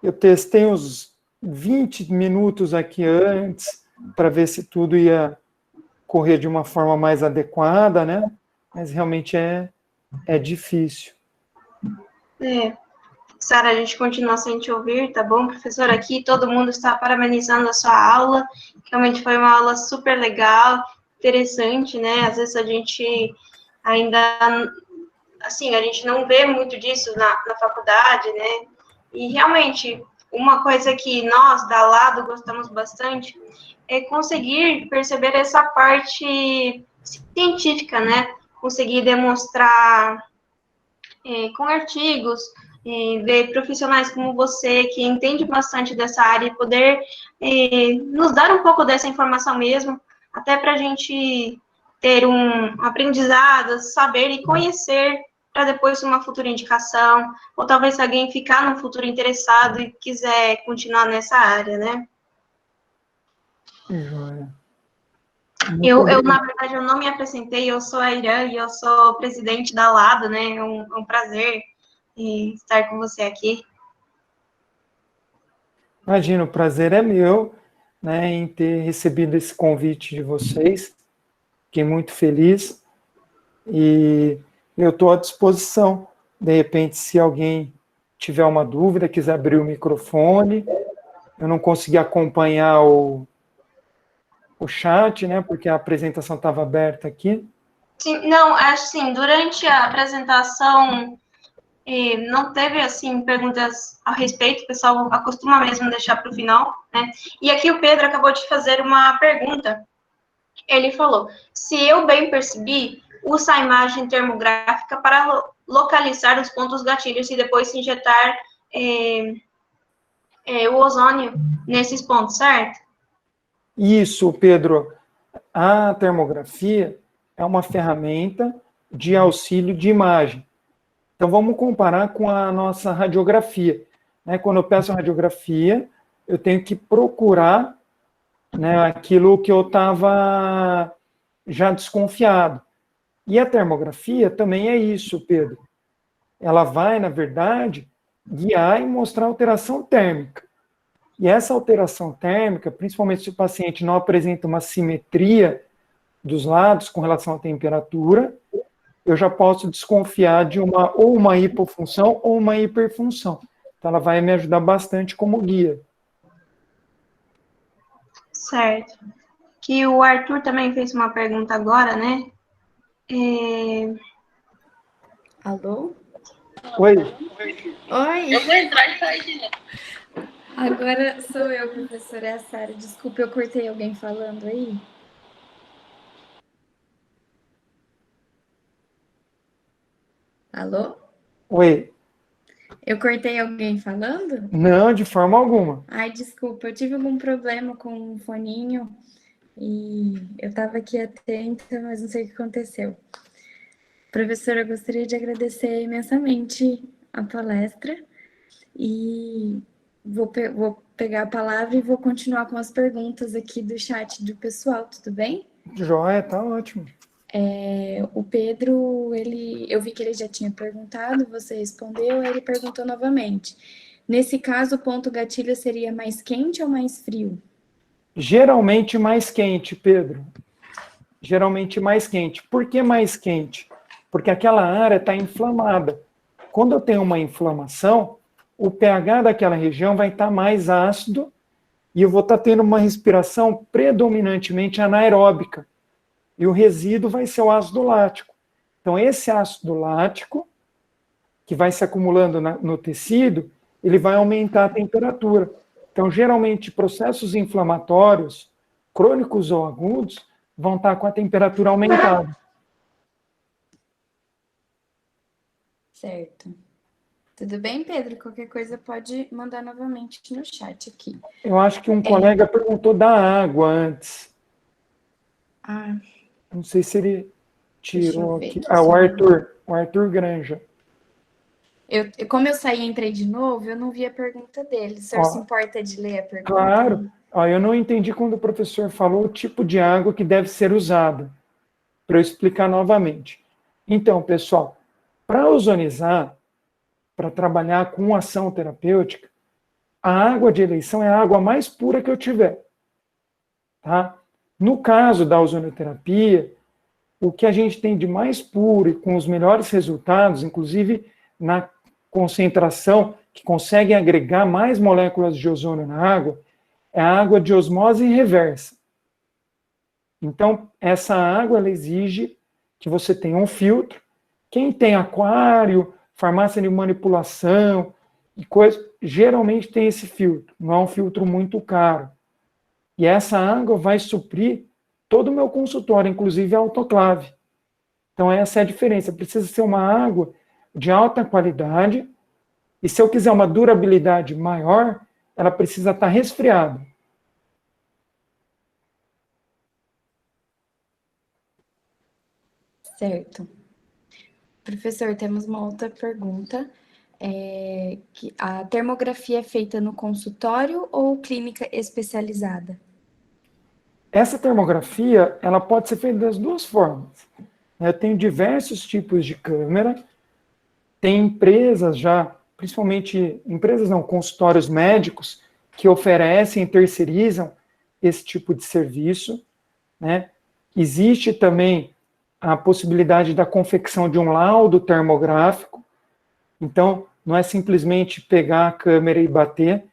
Eu testei uns 20 minutos aqui antes para ver se tudo ia correr de uma forma mais adequada, né? Mas realmente é difícil. Sara, a gente continua sem te ouvir, tá bom? Professor, aqui todo mundo está parabenizando a sua aula. Realmente foi uma aula super legal, interessante, né? Às vezes a gente ainda, assim, a gente não vê muito disso na faculdade, né? E realmente, uma coisa que nós, da Lado, gostamos bastante é conseguir perceber essa parte científica, né? Conseguir demonstrar com artigos, ver profissionais como você, que entende bastante dessa área, e poder nos dar um pouco dessa informação mesmo, até para a gente ter um aprendizado, saber e conhecer para depois uma futura indicação, ou talvez alguém ficar no futuro interessado e quiser continuar nessa área, né? Joia. Na verdade, eu não me apresentei, eu sou a Irã e eu sou presidente da Lado, né? É um prazer estar com você aqui. Imagina, o prazer é meu, né, em ter recebido esse convite de vocês. Fiquei muito feliz e eu estou à disposição. De repente, se alguém tiver uma dúvida, quiser abrir o microfone, eu não consegui acompanhar o chat, né, porque a apresentação estava aberta aqui. Sim, não, assim, durante a apresentação não teve, assim, perguntas a respeito, o pessoal acostuma mesmo deixar para o final, né? E aqui o Pedro acabou de fazer uma pergunta. Ele falou, se eu bem percebi, usa a imagem termográfica para localizar os pontos gatilhos e depois se injetar o ozônio nesses pontos, certo? Isso, Pedro. A termografia é uma ferramenta de auxílio de imagem. Então, vamos comparar com a nossa radiografia. Quando eu peço a radiografia, eu tenho que procurar, né, aquilo que eu estava já desconfiado. E a termografia também é isso, Pedro. Ela vai, na verdade, guiar e mostrar alteração térmica. E essa alteração térmica, principalmente se o paciente não apresenta uma simetria dos lados com relação à temperatura, eu já posso desconfiar de ou uma hipofunção ou uma hiperfunção. Então, ela vai me ajudar bastante como guia. Certo. Que o Arthur também fez uma pergunta agora, né? Alô? Oi. Oi. Eu vou entrar e sair de novo. Agora sou eu, professora, é a Sara. Desculpa, eu cortei alguém falando aí. Alô? Oi. Eu cortei alguém falando? Não, de forma alguma. Ai, desculpa, eu tive algum problema com o foninho e eu estava aqui atenta, mas não sei o que aconteceu. Professora, eu gostaria de agradecer imensamente a palestra e vou pegar a palavra e vou continuar com as perguntas aqui do chat do pessoal, tudo bem? Joia, tá ótimo. O Pedro, eu vi que ele já tinha perguntado, você respondeu, aí ele perguntou novamente. Nesse caso, o ponto gatilho seria mais quente ou mais frio? Geralmente mais quente, Pedro. Geralmente mais quente. Por que mais quente? Porque aquela área está inflamada. Quando eu tenho uma inflamação, o pH daquela região vai estar mais ácido e eu vou estar tendo uma respiração predominantemente anaeróbica. E o resíduo vai ser o ácido lático. Então, esse ácido lático, que vai se acumulando no tecido, ele vai aumentar a temperatura. Então, geralmente, processos inflamatórios, crônicos ou agudos, vão estar com a temperatura aumentada. Certo. Tudo bem, Pedro? Qualquer coisa pode mandar novamente no chat aqui. Eu acho que um colega perguntou da água antes. Ah. Não sei se ele tirou aqui. O Arthur Granja. Como eu saí e entrei de novo, eu não vi a pergunta dele. O senhor se importa de ler a pergunta? Claro. Eu não entendi quando o professor falou o tipo de água que deve ser usada. Para eu explicar novamente. Então, pessoal, para ozonizar, para trabalhar com ação terapêutica, a água de eleição é a água mais pura que eu tiver. Tá? No caso da ozonoterapia, o que a gente tem de mais puro e com os melhores resultados, inclusive na concentração que consegue agregar mais moléculas de ozônio na água, é a água de osmose reversa. Então, essa água ela exige que você tenha um filtro. Quem tem aquário, farmácia de manipulação e coisa, geralmente tem esse filtro. Não é um filtro muito caro. E essa água vai suprir todo o meu consultório, inclusive a autoclave. Então, essa é a diferença. Precisa ser uma água de alta qualidade. E se eu quiser uma durabilidade maior, ela precisa estar resfriada. Certo. Professor, temos uma outra pergunta. Que a termografia é feita no consultório ou clínica especializada? Essa termografia, ela pode ser feita das duas formas. Eu tenho diversos tipos de câmera. Tem empresas já, principalmente empresas não, consultórios médicos, que oferecem e terceirizam esse tipo de serviço, né? Existe também a possibilidade da confecção de um laudo termográfico. Então, não é simplesmente pegar a câmera e bater,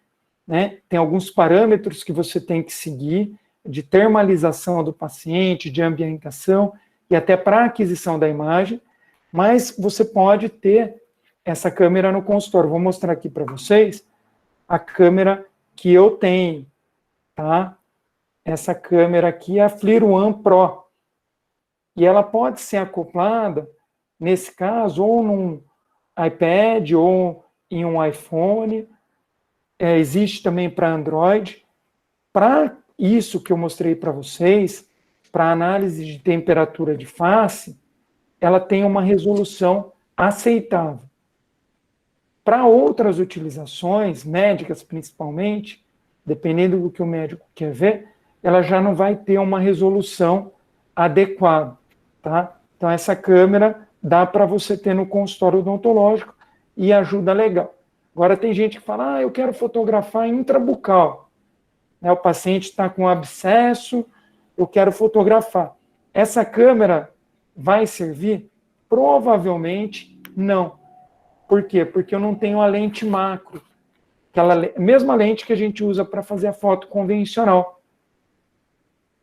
né? Tem alguns parâmetros que você tem que seguir, de termalização do paciente, de ambientação e até para aquisição da imagem, mas você pode ter essa câmera no consultório. Vou mostrar aqui para vocês a câmera que eu tenho, tá? Essa câmera aqui é a FLIR One Pro. E ela pode ser acoplada, nesse caso, ou num iPad ou em um iPhone. Existe também para Android. Para isso que eu mostrei para vocês, para análise de temperatura de face, ela tem uma resolução aceitável. Para outras utilizações, médicas principalmente, dependendo do que o médico quer ver, ela já não vai ter uma resolução adequada, tá? Então, essa câmera dá para você ter no consultório odontológico e ajuda legal. Agora tem gente que fala, eu quero fotografar intrabucal. Né, o paciente está com abscesso, eu quero fotografar. Essa câmera vai servir? Provavelmente não. Por quê? Porque eu não tenho a lente macro, aquela mesma lente que a gente usa para fazer a foto convencional.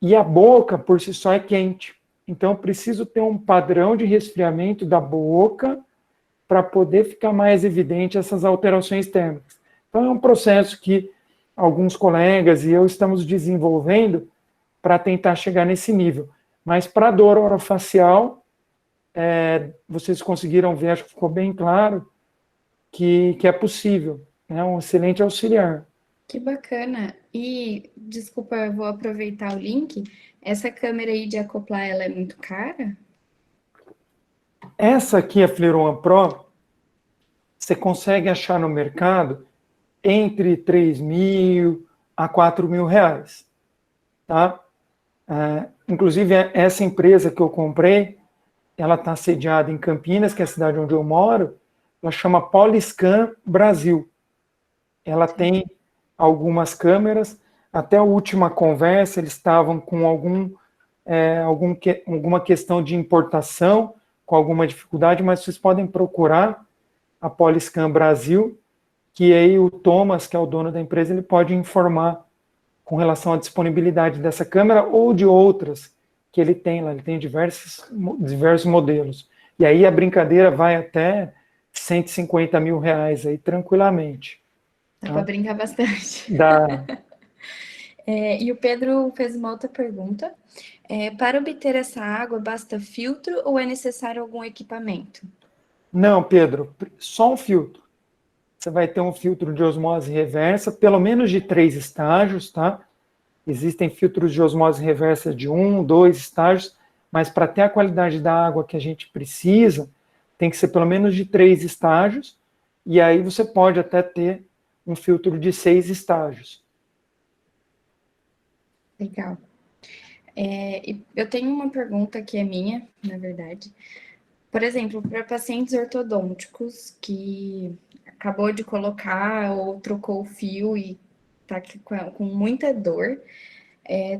E a boca, por si só, é quente. Então, eu preciso ter um padrão de resfriamento da boca para poder ficar mais evidente essas alterações térmicas. Então, é um processo que alguns colegas e eu estamos desenvolvendo para tentar chegar nesse nível. Mas para dor orofacial, vocês conseguiram ver, acho que ficou bem claro, que é possível. É um excelente auxiliar. Que bacana. E, desculpa, eu vou aproveitar o link. Essa câmera aí de acoplar, ela é muito cara? Essa aqui, a Fleron One Pro, você consegue achar no mercado entre 3.000 a 4.000 reais. Tá? Inclusive, essa empresa que eu comprei, ela está sediada em Campinas, que é a cidade onde eu moro, ela chama Poliscan Brasil. Ela tem algumas câmeras, até a última conversa eles estavam com alguma questão de importação, com alguma dificuldade, mas vocês podem procurar a Poliscan Brasil, que aí o Thomas, que é o dono da empresa, ele pode informar com relação à disponibilidade dessa câmera ou de outras que ele tem lá. Ele tem diversos modelos. E aí a brincadeira vai até 150 mil reais aí, tranquilamente. Dá para brincar bastante. Dá. E o Pedro fez uma outra pergunta. Para obter essa água, basta filtro ou é necessário algum equipamento? Não, Pedro, só um filtro. Você vai ter um filtro de osmose reversa, pelo menos de 3 estágios, tá? Existem filtros de osmose reversa de 1, 2 estágios, mas para ter a qualidade da água que a gente precisa, tem que ser pelo menos de 3 estágios, e aí você pode até ter um filtro de 6 estágios. Legal. Eu tenho uma pergunta que é minha, na verdade. Por exemplo, para pacientes ortodônticos que acabou de colocar ou trocou o fio e está com muita dor,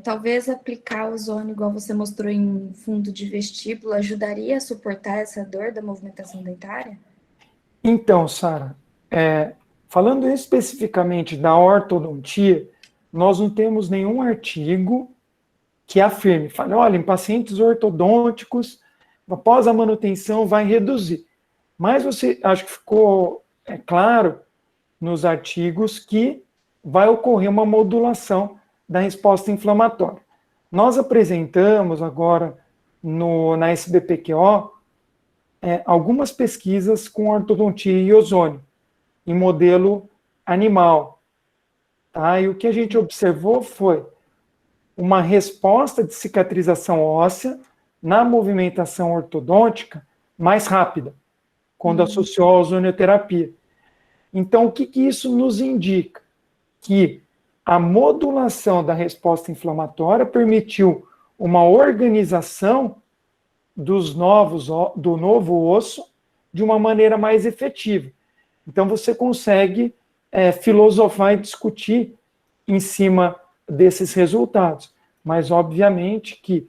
talvez aplicar ozônio, igual você mostrou em fundo de vestíbulo, ajudaria a suportar essa dor da movimentação dentária? Então, Sara, falando especificamente da ortodontia, nós não temos nenhum artigo que afirme, fale, olha, em pacientes ortodônticos, após a manutenção vai reduzir. Mas acho que ficou claro nos artigos que vai ocorrer uma modulação da resposta inflamatória. Nós apresentamos agora na SBPQO algumas pesquisas com ortodontia e ozônio, em modelo animal. Tá? E o que a gente observou foi uma resposta de cicatrização óssea na movimentação ortodôntica mais rápida, quando associou a ozonioterapia. Então, o que isso nos indica? Que a modulação da resposta inflamatória permitiu uma organização do novo osso de uma maneira mais efetiva. Então, você consegue filosofar e discutir em cima desses resultados. Mas, obviamente, que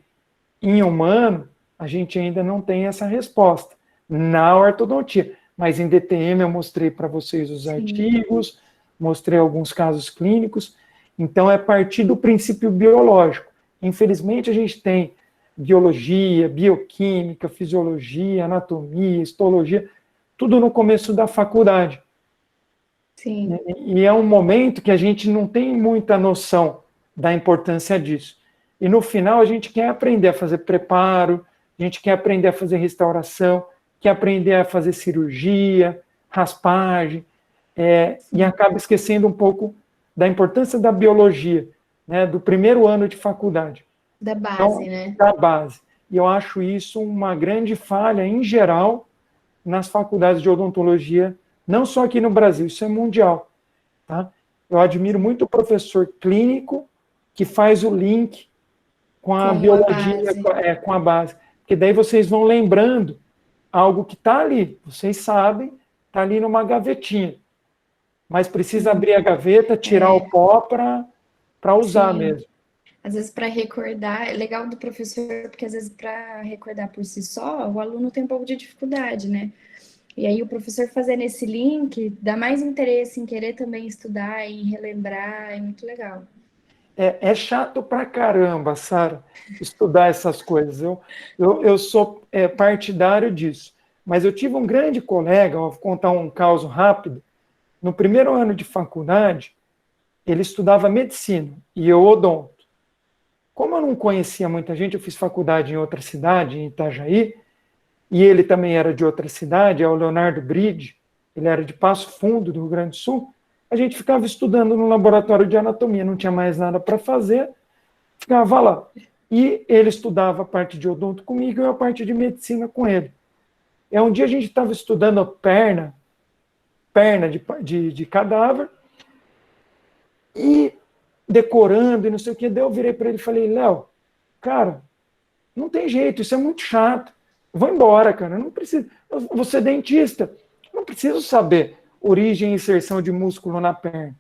em humano, a gente ainda não tem essa resposta na ortodontia. Mas em DTM eu mostrei para vocês os artigos, mostrei alguns casos clínicos. Então, é partir do princípio biológico. Infelizmente, a gente tem biologia, bioquímica, fisiologia, anatomia, histologia, tudo no começo da faculdade. Sim. E é um momento que a gente não tem muita noção da importância disso. E no final a gente quer aprender a fazer preparo, a gente quer aprender a fazer restauração, quer aprender a fazer cirurgia, raspagem, e acaba esquecendo um pouco da importância da biologia, né, do primeiro ano de faculdade. Da base, então, né? Da base. E eu acho isso uma grande falha, em geral, nas faculdades de odontologia, não só aqui no Brasil, isso é mundial. Tá? Eu admiro muito o professor clínico que faz o link com a biologia, com a base. Porque daí vocês vão lembrando algo que está ali, vocês sabem, está ali numa gavetinha. mas precisa abrir a gaveta, tirar o pó para usar Sim. mesmo. Às vezes, para recordar, é legal do professor, porque às vezes, para recordar por si só, o aluno tem um pouco de dificuldade, né? E aí, o professor fazendo esse link dá mais interesse em querer também estudar, em relembrar, é muito legal. É chato pra caramba, Sara, estudar essas coisas. Eu sou partidário disso. Mas eu tive um grande colega, vou contar um caso rápido. No primeiro ano de faculdade, ele estudava medicina e eu odonto. Como eu não conhecia muita gente, eu fiz faculdade em outra cidade, em Itajaí, e ele também era de outra cidade, é o Leonardo Bride, ele era de Passo Fundo, do Rio Grande do Sul. A gente ficava estudando no laboratório de anatomia, não tinha mais nada para fazer, ficava lá. E ele estudava a parte de odonto comigo e a parte de medicina com ele. Um dia a gente estava estudando perna de cadáver, e decorando e não sei o que, daí eu virei para ele e falei, Léo, cara, não tem jeito, isso é muito chato. Vou embora, cara, não preciso. Eu vou ser dentista, não preciso saber origem e inserção de músculo na perna.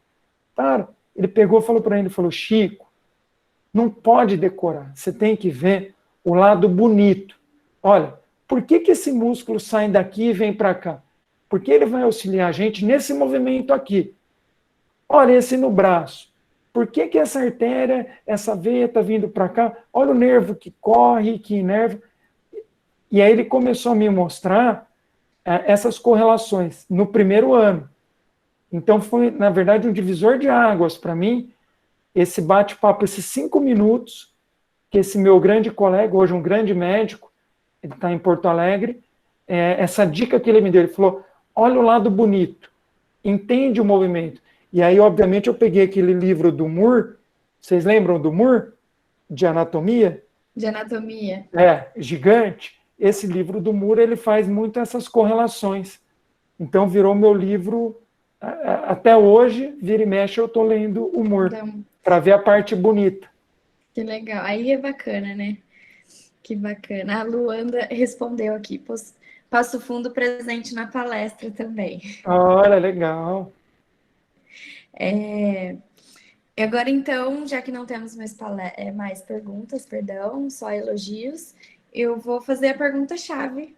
Cara, ele pegou e falou para ele, falou, Chico, não pode decorar, você tem que ver o lado bonito. Olha, por que esse músculo sai daqui e vem para cá? Porque ele vai auxiliar a gente nesse movimento aqui. Olha esse no braço. Por que essa artéria, essa veia está vindo para cá? Olha o nervo que corre, que inerva. E aí ele começou a me mostrar essas correlações no primeiro ano. Então foi, na verdade, um divisor de águas para mim, esse bate-papo, esses 5 minutos, que esse meu grande colega, hoje um grande médico, ele está em Porto Alegre, essa dica que ele me deu, ele falou, olha o lado bonito, entende o movimento. E aí, obviamente, eu peguei aquele livro do Moore, vocês lembram do Moore? De anatomia? De anatomia. Gigante. Esse livro do Moore, ele faz muito essas correlações. Então, virou meu livro, até hoje, vira e mexe, eu estou lendo o Moore, Então, para ver a parte bonita. que legal. Aí é bacana, né? Que bacana. A Luanda respondeu aqui, Passo Fundo presente na palestra também. Olha, legal. Agora, então, já que não temos mais perguntas, perdão, só elogios, eu vou fazer a pergunta-chave.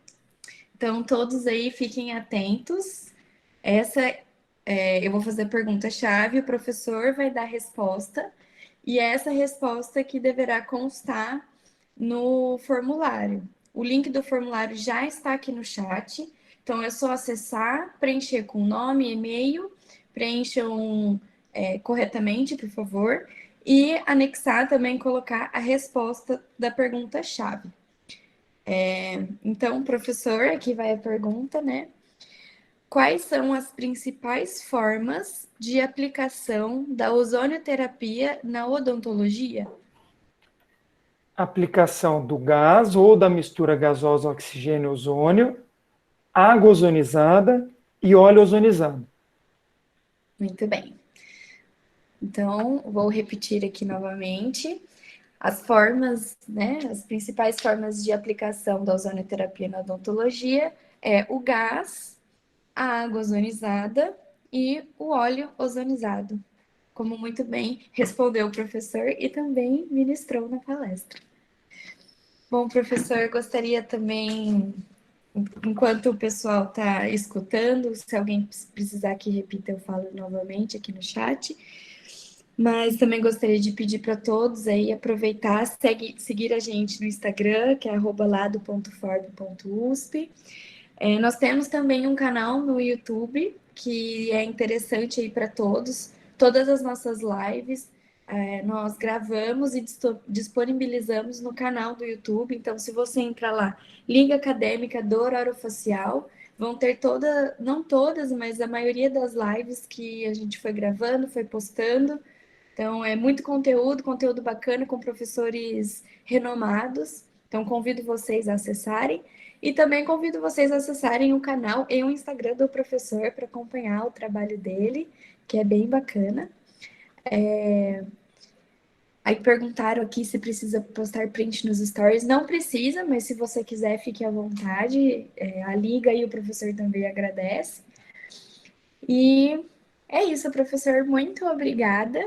Então, todos aí fiquem atentos. Eu vou fazer a pergunta-chave, o professor vai dar a resposta, e essa resposta que deverá constar no formulário. O link do formulário já está aqui no chat, então é só acessar, preencher com nome, e-mail, preencham corretamente, por favor, e anexar também, colocar a resposta da pergunta-chave. Então, professor, aqui vai a pergunta, né? Quais são as principais formas de aplicação da ozonioterapia na odontologia? Aplicação do gás ou da mistura gasosa oxigênio-ozônio, água ozonizada e óleo ozonizado. Muito bem. Então, vou repetir aqui novamente. As formas, né, as principais formas de aplicação da ozonioterapia na odontologia é o gás, a água ozonizada e o óleo ozonizado, como muito bem respondeu o professor e também ministrou na palestra. Bom, professor, gostaria também, enquanto o pessoal está escutando, se alguém precisar que repita, eu falo novamente aqui no chat. Mas também gostaria de pedir para todos aí aproveitar, seguir a gente no Instagram, que é @lado.forb.usp. Nós temos também um canal no YouTube, que é interessante aí para todos. Todas as nossas lives nós gravamos e disponibilizamos no canal do YouTube. Então, se você entrar lá, Liga Acadêmica Dor Orofacial, vão ter não todas, mas a maioria das lives que a gente foi gravando, foi postando. Então, é muito conteúdo bacana com professores renomados. Então, convido vocês a acessarem. E também convido vocês a acessarem o canal e o Instagram do professor para acompanhar o trabalho dele, que é bem bacana. Aí perguntaram aqui se precisa postar print nos stories. Não precisa, mas se você quiser, fique à vontade. A Liga e o professor também agradece. E É isso, professor. Muito obrigada.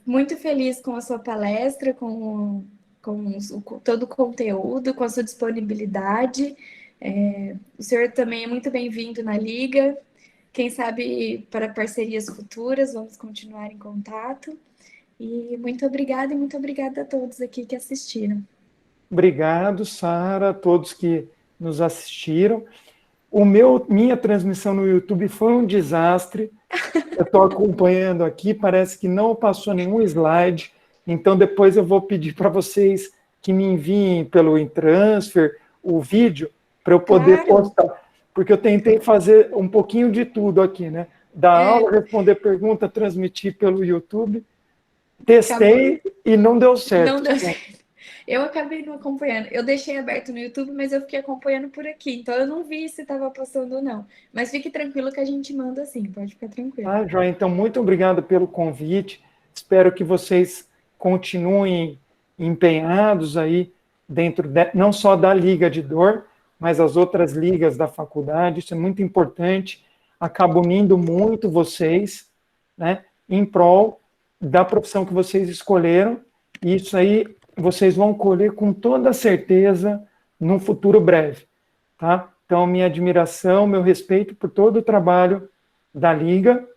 Muito feliz com a sua palestra, com todo o conteúdo, com a sua disponibilidade. O senhor também é muito bem-vindo na Liga. Quem sabe para parcerias futuras, vamos continuar em contato. E muito obrigada a todos aqui que assistiram. Obrigado, Sara, a todos que nos assistiram. Minha transmissão no YouTube foi um desastre. Eu estou acompanhando aqui, parece que não passou nenhum slide. Então, depois eu vou pedir para vocês que me enviem pelo InTransfer o vídeo para eu poder postar. Porque eu tentei fazer um pouquinho de tudo aqui, né? Dar aula, responder pergunta, transmitir pelo YouTube. Testei e não deu certo. Não deu certo. Eu acabei não acompanhando. Eu deixei aberto no YouTube, mas eu fiquei acompanhando por aqui. Então, eu não vi se estava passando ou não. Mas fique tranquilo que a gente manda sim. Pode ficar tranquilo. Ah, Joia, então, muito obrigado pelo convite. Espero que vocês continuem empenhados aí dentro, não só da Liga de Dor, mas as outras ligas da faculdade. Isso é muito importante. Acaba unindo muito vocês, né, em prol da profissão que vocês escolheram. E isso aí vocês vão colher com toda certeza num futuro breve, tá? Então, minha admiração, meu respeito por todo o trabalho da Liga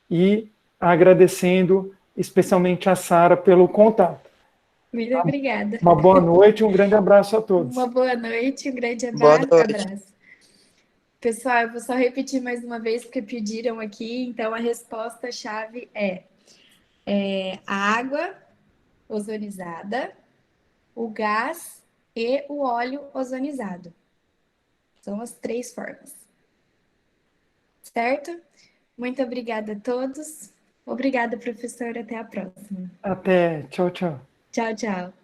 e agradecendo especialmente a Sara pelo contato. Muito obrigada. Uma boa noite e um grande abraço a todos. Uma boa noite, um grande abraço. Pessoal, eu vou só repetir mais uma vez, porque pediram aqui. Então, a resposta-chave é a água ozonizada, o gás e o óleo ozonizado. São as 3 formas. Certo? Muito obrigada a todos. Obrigada, professor. Até a próxima. Até. Tchau, tchau. Tchau, tchau.